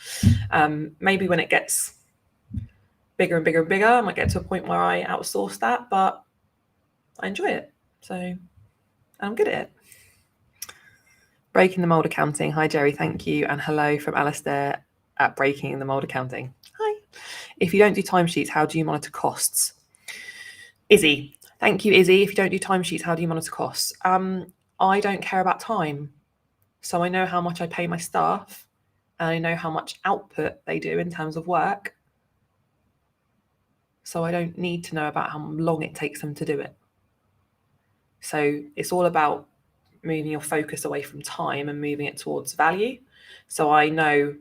Maybe when it gets bigger and bigger and bigger, I might get to a point where I outsource that, but I enjoy it. So I'm good at it. Breaking the Mold Accounting. Hi, Jeri. Thank you. And hello from Alistair at Breaking the Mold Accounting. Hi. If you don't do timesheets, how do you monitor costs? Izzy. Thank you, Izzy. If you don't do timesheets, how do you monitor costs? I don't care about time. So I know how much I pay my staff and I know how much output they do in terms of work. So I don't need to know about how long it takes them to do it. So it's all about moving your focus away from time and moving it towards value. So I know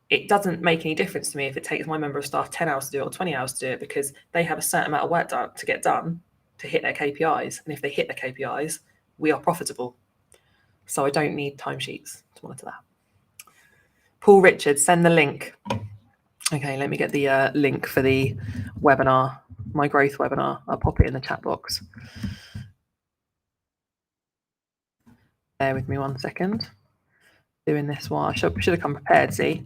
it doesn't make any difference to me if it takes my member of staff 10 hours to do it or 20 hours to do it, because they have a certain amount of work to get done to hit their KPIs. And if they hit their KPIs, we are profitable. So I don't need timesheets to monitor that. Paul Richards, send the link. Okay, let me get the link for the webinar, my growth webinar. I'll pop it in the chat box. Bear with me 1 second. Doing this while I should have come prepared, see?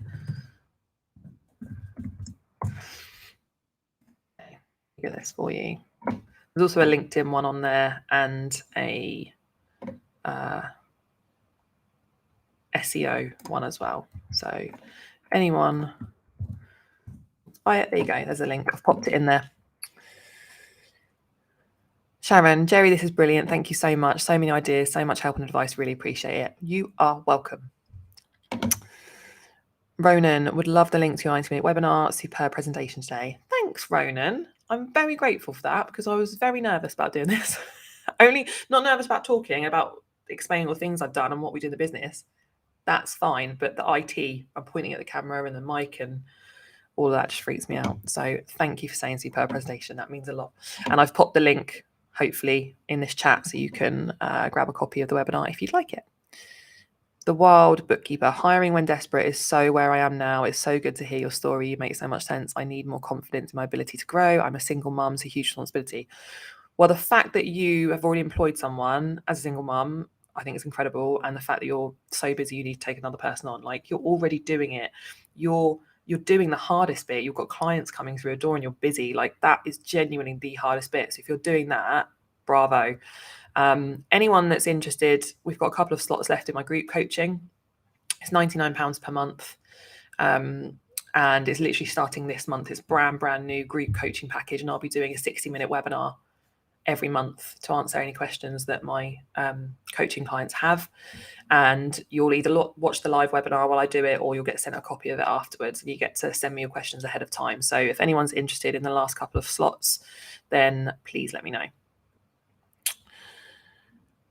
Okay, get this for you. There's also a LinkedIn one on there and a SEO one as well. So anyone buy it, there you go. There's a link. I've popped it in there. Sharon, Jeri, this is brilliant. Thank you so much. So many ideas, so much help and advice. Really appreciate it. You are welcome. Ronan, would love the link to your 90-minute webinar. Superb presentation today. Thanks, Ronan. I'm very grateful for that because I was very nervous about doing this. Only not nervous about talking, about explaining all the things I've done and what we do in the business. That's fine. But the IT, I'm pointing at the camera and the mic and all of that just freaks me out. So thank you for saying superb presentation. That means a lot. And I've popped the link, hopefully, in this chat so you can grab a copy of the webinar if you'd like it. The Wild Bookkeeper, hiring when desperate is so where I am now. It's so good to hear your story. You make so much sense. I need more confidence in my ability to grow. I'm a single mum, it's a huge responsibility. Well, the fact that you have already employed someone as a single mum, I think it's incredible. And the fact that you're so busy, you need to take another person on. Like, you're already doing it. You're doing the hardest bit. You've got clients coming through a door and you're busy. Like, that is genuinely the hardest bit. So if you're doing that, bravo. Anyone that's interested, we've got a couple of slots left in my group coaching. It's £99 per month. And it's literally starting this month. It's brand new group coaching package. And I'll be doing a 60-minute webinar every month to answer any questions that my coaching clients have. And you'll either watch the live webinar while I do it, or you'll get sent a copy of it afterwards, and you get to send me your questions ahead of time. So if anyone's interested in the last couple of slots, then please let me know.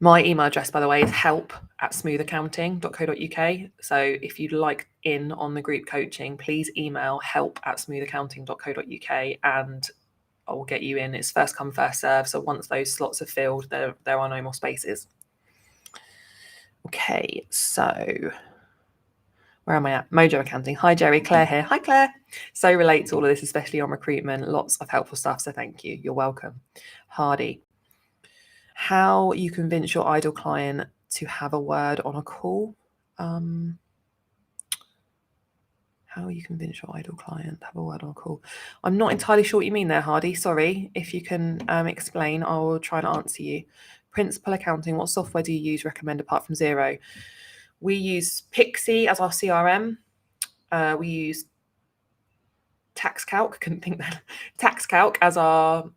My email address, by the way, is help@smoothaccounting.co.uk. So if you'd like in on the group coaching, please email help@smoothaccounting.co.uk and I will get you in. It's first come, first serve. So once those slots are filled, there are no more spaces. Okay, so where am I at? Mojo Accounting. Hi, Jeri. Claire here. Hi, Claire. So relate to all of this, especially on recruitment. Lots of helpful stuff. So thank you. You're welcome. Hardy. How you convince your ideal client to have a word on a call. How you convince your ideal client to have a word on a call. I'm not entirely sure what you mean there, Hardy. Sorry. If you can explain, I will try and answer you. Principal accounting, what software do you use, recommend apart from Xero? We use Pixie as our CRM. We use TaxCalc, couldn't think that. TaxCalc as our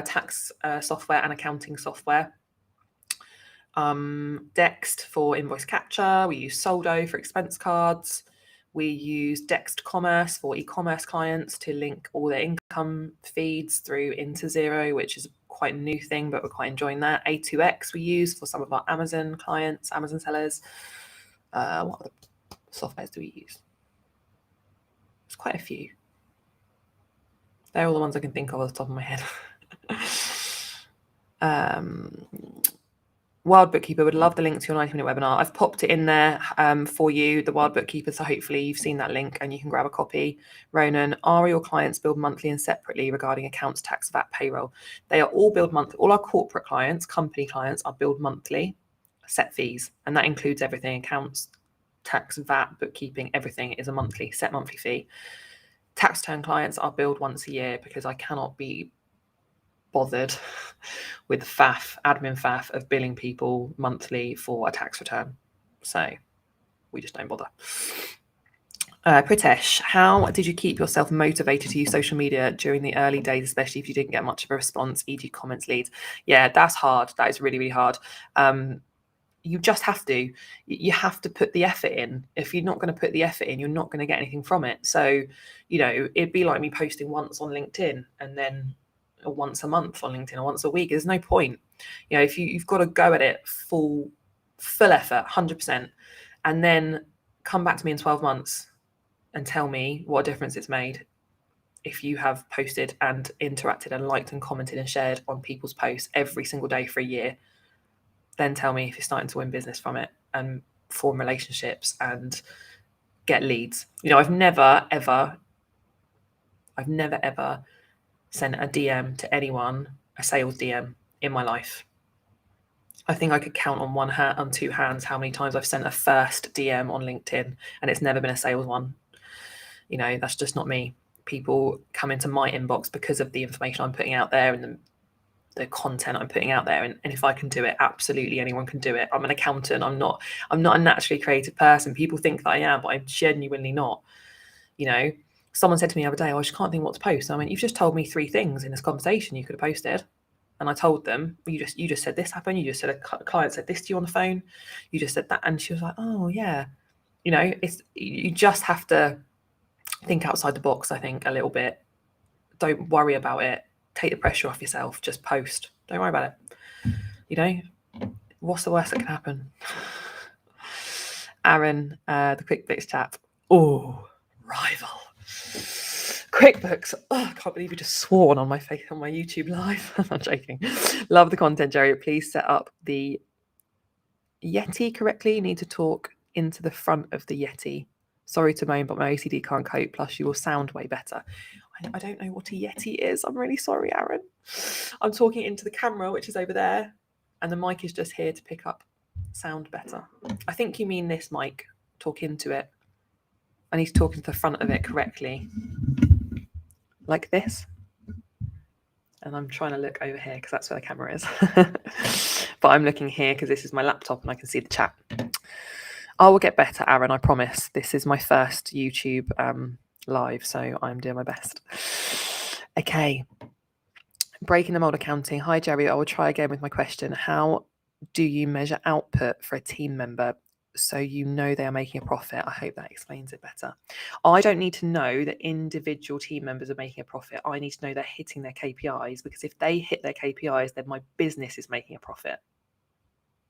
tax software and accounting software. Dext for invoice capture. We use Soldo for expense cards. We use Dext Commerce for e-commerce clients to link all their income feeds through into Xero, which is quite a new thing, but we're quite enjoying that. A2X we use for some of our Amazon clients, Amazon sellers. What other softwares do we use? There's quite a few. They're all the ones I can think of off the top of my head. Wild Bookkeeper would love the link to your 90-minute webinar. I've popped it in there for you, the Wild Bookkeeper, so hopefully you've seen that link and you can grab a copy. Ronan, are your clients billed monthly and separately regarding accounts, tax, VAT, payroll? They are all billed monthly. All our corporate clients, company clients, are billed monthly, set fees, and that includes everything: accounts, tax, VAT, bookkeeping, everything is a monthly, set monthly fee. Tax return clients are billed once a year because I cannot be bothered with admin faff of billing people monthly for a tax return. So we just don't bother. Pritesh, how did you keep yourself motivated to use social media during the early days, especially if you didn't get much of a response, e.g. comments, leads? Yeah, that's hard. That is really, really hard. You just have to. You have to put the effort in. If you're not going to put the effort in, you're not going to get anything from it. So, it'd be like me posting once on LinkedIn and then once a month on LinkedIn or once a week. There's no point. If you've got to go at it full effort, 100%, and then come back to me in 12 months and tell me what a difference it's made. If you have posted and interacted and liked and commented and shared on people's posts every single day for a year, then tell me if you're starting to win business from it and form relationships and get leads. I've never ever sent a DM to anyone, a sales DM, in my life. I think I could count on two hands how many times I've sent a first DM on LinkedIn, and it's never been a sales one. That's just not me. People come into my inbox because of the information I'm putting out there and the content I'm putting out there. And if I can do it, absolutely anyone can do it. I'm an accountant. I'm not a naturally creative person. People think that I am, but I'm genuinely not. Someone said to me the other day, I just can't think what to post. I mean, you've just told me 3 things in this conversation you could have posted. And I told them, you just said this happened. You just said a client said this to you on the phone. You just said that. And she was like, oh yeah. You just have to think outside the box, I think, a little bit. Don't worry about it. Take the pressure off yourself. Just post. Don't worry about it. What's the worst that can happen? Aaron, the QuickBooks chap. Oh, rival. QuickBooks. Oh, I can't believe you just swore on my face on my YouTube live. I'm not joking. Love the content, Jeri. Please set up the Yeti correctly. You need to talk into the front of the Yeti. Sorry to moan, but my OCD can't cope. Plus, you will sound way better. I don't know what a Yeti is. I'm really sorry, Aaron. I'm talking into the camera, which is over there, and the mic is just here to pick up sound better. I think you mean this mic. Talk into it. I need to talk into the front of it correctly. Like this. And I'm trying to look over here because that's where the camera is. But I'm looking here because this is my laptop and I can see the chat. I will get better, Aaron, I promise. This is my first YouTube live, so I'm doing my best. Okay. Breaking the mold accounting. Hi, Jeri. I will try again with my question. How do you measure output for a team member so you know they are making a profit? I hope that explains it better. I don't need to know that individual team members are making a profit. I need to know they're hitting their KPIs, because if they hit their KPIs, then my business is making a profit.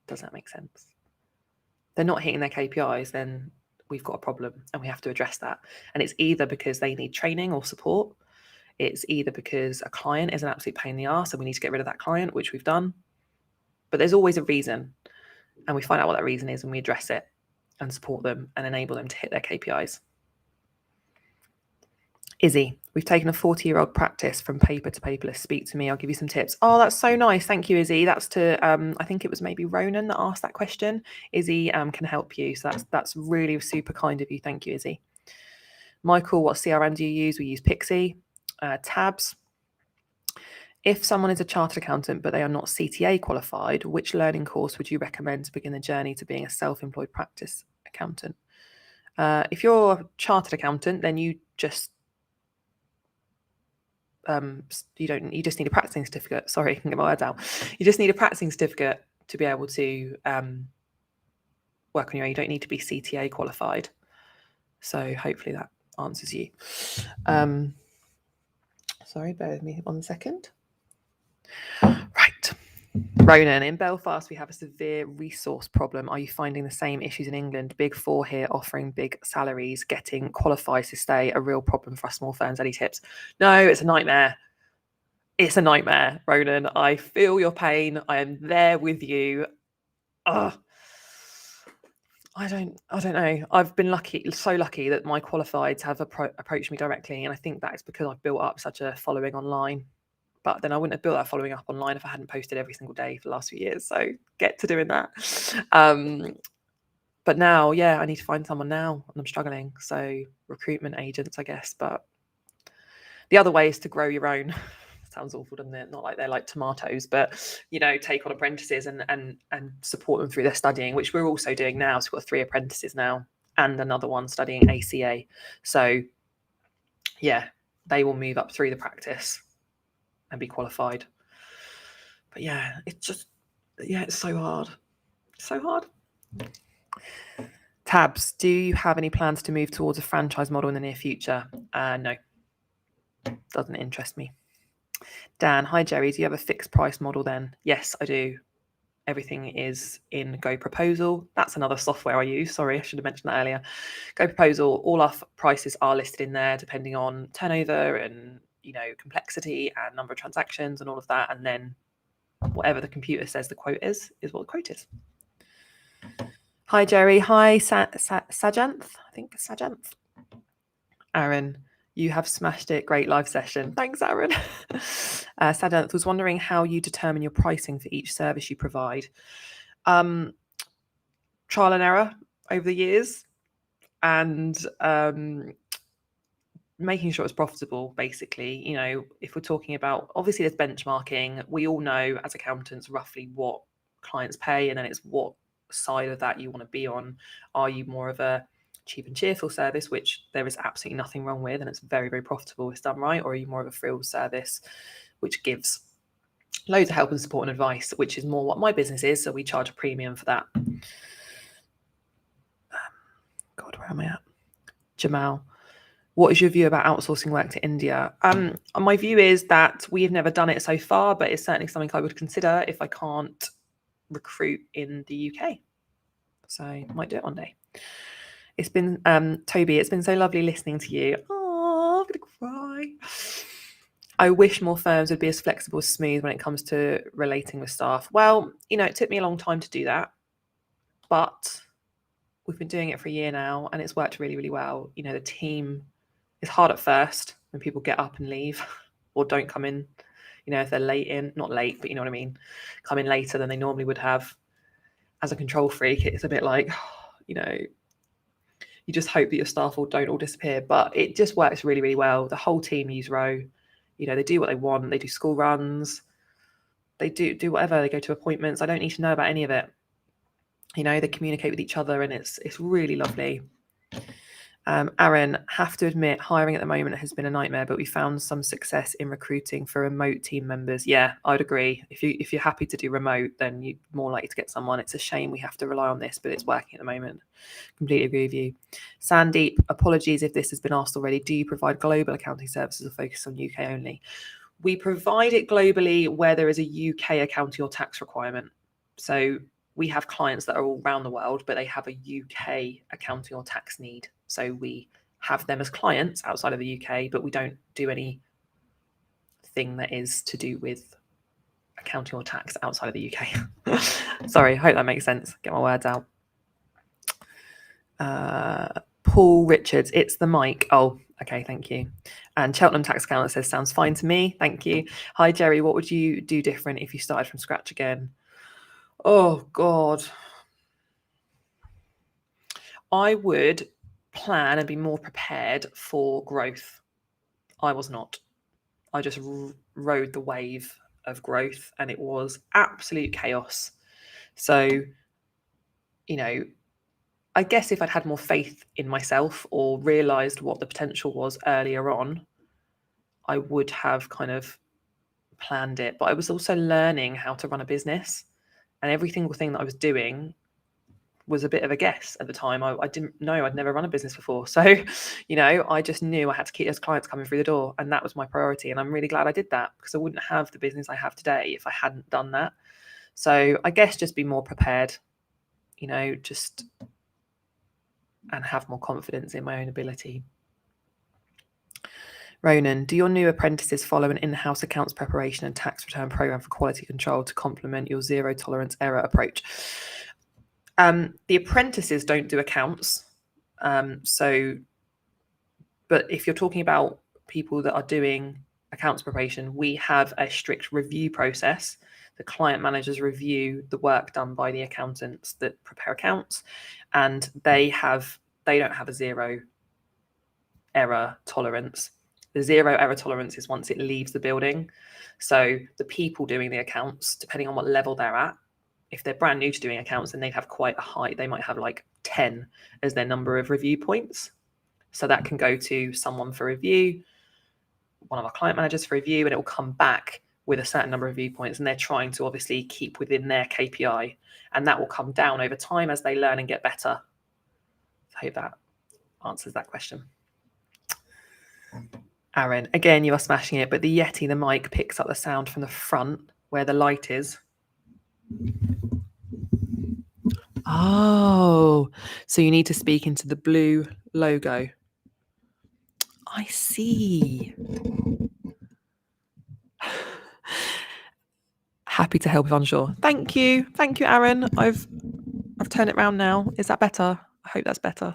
Does that make sense? They're not hitting their KPIs, then we've got a problem and we have to address that. And it's either because they need training or support. It's either because a client is an absolute pain in the arse and we need to get rid of that client, which we've done. But there's always a reason, and we find out what that reason is and we address it and support them and enable them to hit their KPIs. Izzy, We've taken a 40-year-old practice from paper to paperless. Speak to me. I'll give you some tips. Oh, that's so nice. Thank you, Izzy. That's to, I think it was maybe Ronan that asked that question. Izzy can help you. So that's really super kind of you. Thank you, Izzy. Michael, what CRM do you use? We use Pixie. Tabs. If someone is a chartered accountant, but they are not CTA qualified, which learning course would you recommend to begin the journey to being a self-employed practice accountant? If you're a chartered accountant, then you just you just need a practicing certificate. Sorry, I can get my words out. You just need a practicing certificate to be able to work on your own. You don't need to be CTA qualified. So hopefully that answers you. Sorry, bear with me 1 second. Right. Ronan, in Belfast, we have a severe resource problem. Are you finding the same issues in England? Big Four here offering big salaries, getting qualified to stay a real problem for us small firms. Any tips? No, it's a nightmare. It's a nightmare, Ronan. I feel your pain. I am there with you. Ugh. I don't know. I've been so lucky that my qualifieds have approached me directly, and I think that is because I've built up such a following online. But then I wouldn't have built that following up online if I hadn't posted every single day for the last few years. So get to doing that. But now, yeah, I need to find someone now, and I'm struggling. So recruitment agents, I guess. But the other way is to grow your own. Sounds awful, doesn't it? Not like they're like tomatoes, but take on apprentices and support them through their studying, which we're also doing now. So we've got 3 apprentices now and another one studying ACA. So yeah, they will move up through the practice and be qualified. But yeah, it's so hard. So hard. Tabs, do you have any plans to move towards a franchise model in the near future? No. Doesn't interest me. Dan, hi Jeri, do you have a fixed price model then? Yes, I do. Everything is in Go Proposal. That's another software I use. Sorry, I should have mentioned that earlier. Go Proposal, all our prices are listed in there depending on turnover and complexity and number of transactions and all of that. And then whatever the computer says the quote is what the quote is. Hi Jeri. Hi Sajanth. I think Sajanth. Aaron, you have smashed it. Great live session. Thanks, Aaron. Sadanth was wondering how you determine your pricing for each service you provide. Trial and error over the years, and making sure it's profitable, basically. If we're talking about, obviously there's benchmarking. We all know as accountants roughly what clients pay, and then it's what side of that you want to be on. Are you more of a cheap and cheerful service, which there is absolutely nothing wrong with, and it's very, very profitable if it's done right? Or are you more of a frills service, which gives loads of help and support and advice, which is more what my business is, so we charge a premium for that. God, where am I at? Jamal, what is your view about outsourcing work to India? My view is that we have never done it so far, but it's certainly something I would consider if I can't recruit in the UK. So I might do it one day. It's been, Toby, it's been so lovely listening to you. Oh, I'm going to cry. I wish more firms would be as flexible as smooth when it comes to relating with staff. Well, it took me a long time to do that, but we've been doing it for a year now and it's worked really, really well. The team is hard at first when people get up and leave or don't come in, if they're not late, but you know what I mean, come in later than they normally would have. As a control freak, it's a bit like, you just hope that your staff don't all disappear, but it just works really, really well. The whole team use Row. They do what they want. They do school runs. They do whatever. They go to appointments. I don't need to know about any of it. They communicate with each other, and it's really lovely. Aaron, have to admit, hiring at the moment has been a nightmare, but we found some success in recruiting for remote team members. Yeah, I'd agree. If you're happy to do remote, then you're more likely to get someone. It's a shame we have to rely on this, but it's working at the moment. Completely agree with you. Sandeep, apologies if this has been asked already. Do you provide global accounting services or focus on UK only? We provide it globally where there is a UK accounting or tax requirement. So we have clients that are all around the world, but they have a UK accounting or tax need. So we have them as clients outside of the UK, but we don't do anything that is to do with accounting or tax outside of the UK. Sorry, I hope that makes sense. Get my words out. Paul Richards, it's the mic. Oh, okay, thank you. And Cheltenham Tax Accountant says, sounds fine to me. Thank you. Hi, Jeri. What would you do different if you started from scratch again? Oh, God. I would plan and be more prepared for growth. I was not. I just rode the wave of growth and it was absolute chaos. So, you know, I guess if I'd had more faith in myself or realised what the potential was earlier on, I would have kind of planned it. But I was also learning how to run a business, and every single thing that I was doing was a bit of a guess at the time. I didn't know, I'd never run a business before. So, I just knew I had to keep those clients coming through the door, and that was my priority. And I'm really glad I did that, because I wouldn't have the business I have today if I hadn't done that. So I guess just be more prepared, and have more confidence in my own ability. Ronan, do your new apprentices follow an in-house accounts preparation and tax return program for quality control to complement your zero tolerance error approach? The apprentices don't do accounts. But if you're talking about people that are doing accounts preparation, we have a strict review process. The client managers review the work done by the accountants that prepare accounts, and they don't have a zero error tolerance. The zero error tolerance is once it leaves the building. So the people doing the accounts, depending on what level they're at, if they're brand new to doing accounts, then they'd have quite a high, they might have like 10 as their number of review points. So that can go to someone for review, one of our client managers for review, and it will come back with a certain number of review points. And they're trying to obviously keep within their KPI, and that will come down over time as they learn and get better. I hope that answers that question. Aaron, again, you are smashing it, but the mic picks up the sound from the front where the light is. Oh, so you need to speak into the blue logo. I see. Happy to help if unsure. Thank you, Aaron. I've turned it around now. Is that better? I hope that's better.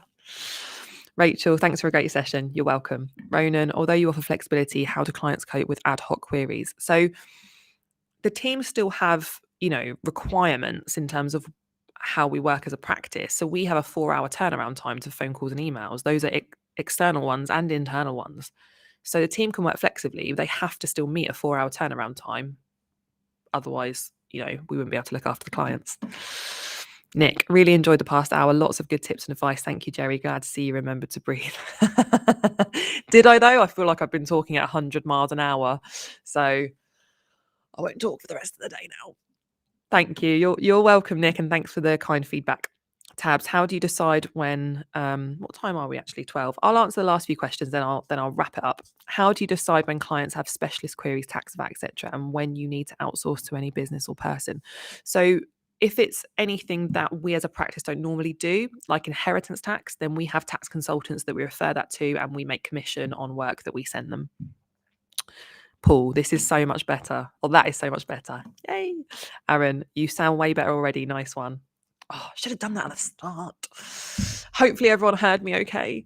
Rachel, thanks for a great session. You're welcome. Ronan, although you offer flexibility, how do clients cope with ad hoc queries? So the teams still have, requirements in terms of how we work as a practice. So we have a 4-hour turnaround time to phone calls and emails. Those are external ones and internal ones. So the team can work flexibly. They have to still meet a 4-hour turnaround time. Otherwise, we wouldn't be able to look after the clients. Nick, really enjoyed the past hour. Lots of good tips and advice. Thank you, Jeri. Glad to see you remembered to breathe. Did I, though? I feel like I've been talking at 100 miles an hour. So I won't talk for the rest of the day now. Thank you. You're welcome, Nick, and thanks for the kind feedback. Tabs, how do you decide when what time are we actually? 12. I'll answer the last few questions, then I'll wrap it up. How do you decide when clients have specialist queries, tax, VAT, etc., and when you need to outsource to any business or person? So if it's anything that we as a practice don't normally do, like inheritance tax, then we have tax consultants that we refer that to, and we make commission on work that we send them. Paul, this is so much better. Or that is so much better. Yay. Aaron, you sound way better already. Nice one. Oh, I should have done that at the start. Hopefully everyone heard me okay.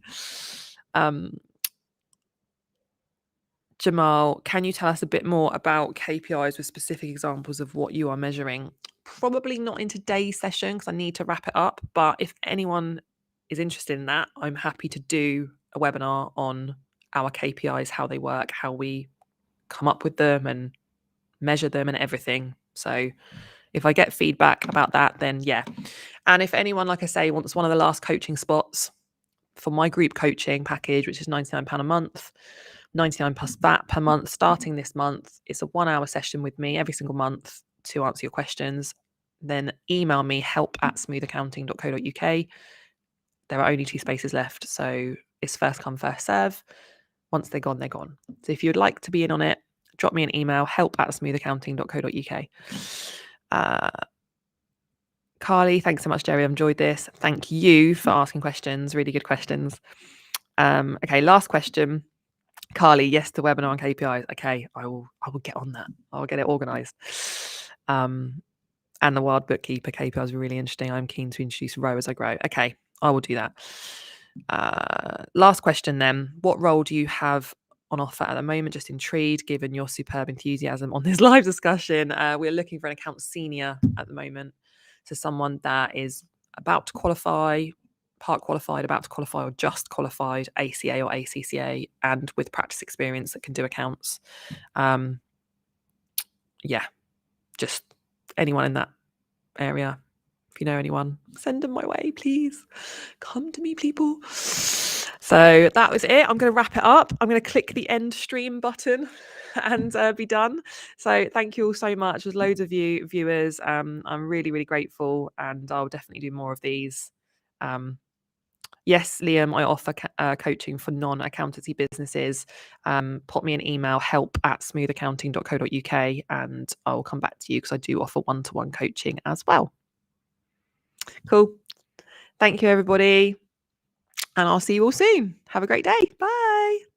Jamal, can you tell us a bit more about KPIs with specific examples of what you are measuring? Probably not in today's session because I need to wrap it up. But if anyone is interested in that, I'm happy to do a webinar on our KPIs, how they work, how we come up with them and measure them and everything. So if I get feedback about that, then yeah. And if anyone, like I say, wants one of the last coaching spots for my group coaching package, which is £99 a month, 99 plus VAT per month, starting this month, it's a 1-hour session with me every single month to answer your questions. Then email me help@smoothaccounting.co.uk. There are only 2 spaces left, so it's first come, first serve. Once they're gone, they're gone. So if you'd like to be in on it, drop me an email, help@smoothaccounting.co.uk. Carly, thanks so much, Jeri. I've enjoyed this. Thank you for asking questions. Really good questions. Okay, last question. Carly, yes, the webinar on KPIs. Okay, I will get on that. I'll get it organised. And the Wild Bookkeeper KPIs were really interesting. I'm keen to introduce Row as I grow. Okay, I will do that. Last question then. What role do you have on offer at the moment. Just intrigued, given your superb enthusiasm on this live discussion. We're looking for an account senior at the moment. So someone that is about to qualify, part qualified, about to qualify, or just qualified, ACA or ACCA, and with practice experience that can do accounts. Yeah, just anyone in that area. If you know anyone, send them my way, please. Come to me, people. So that was it. I'm going to wrap it up. I'm going to click the end stream button and be done. So thank you all so much. There's loads of you viewers. I'm really, really grateful, and I'll definitely do more of these. Yes, Liam, I offer coaching for non-accountancy businesses. Pop me an email, help@smoothaccounting.co.uk, and I'll come back to you because I do offer one-to-one coaching as well. Cool. Thank you, everybody. And I'll see you all soon. Have a great day. Bye.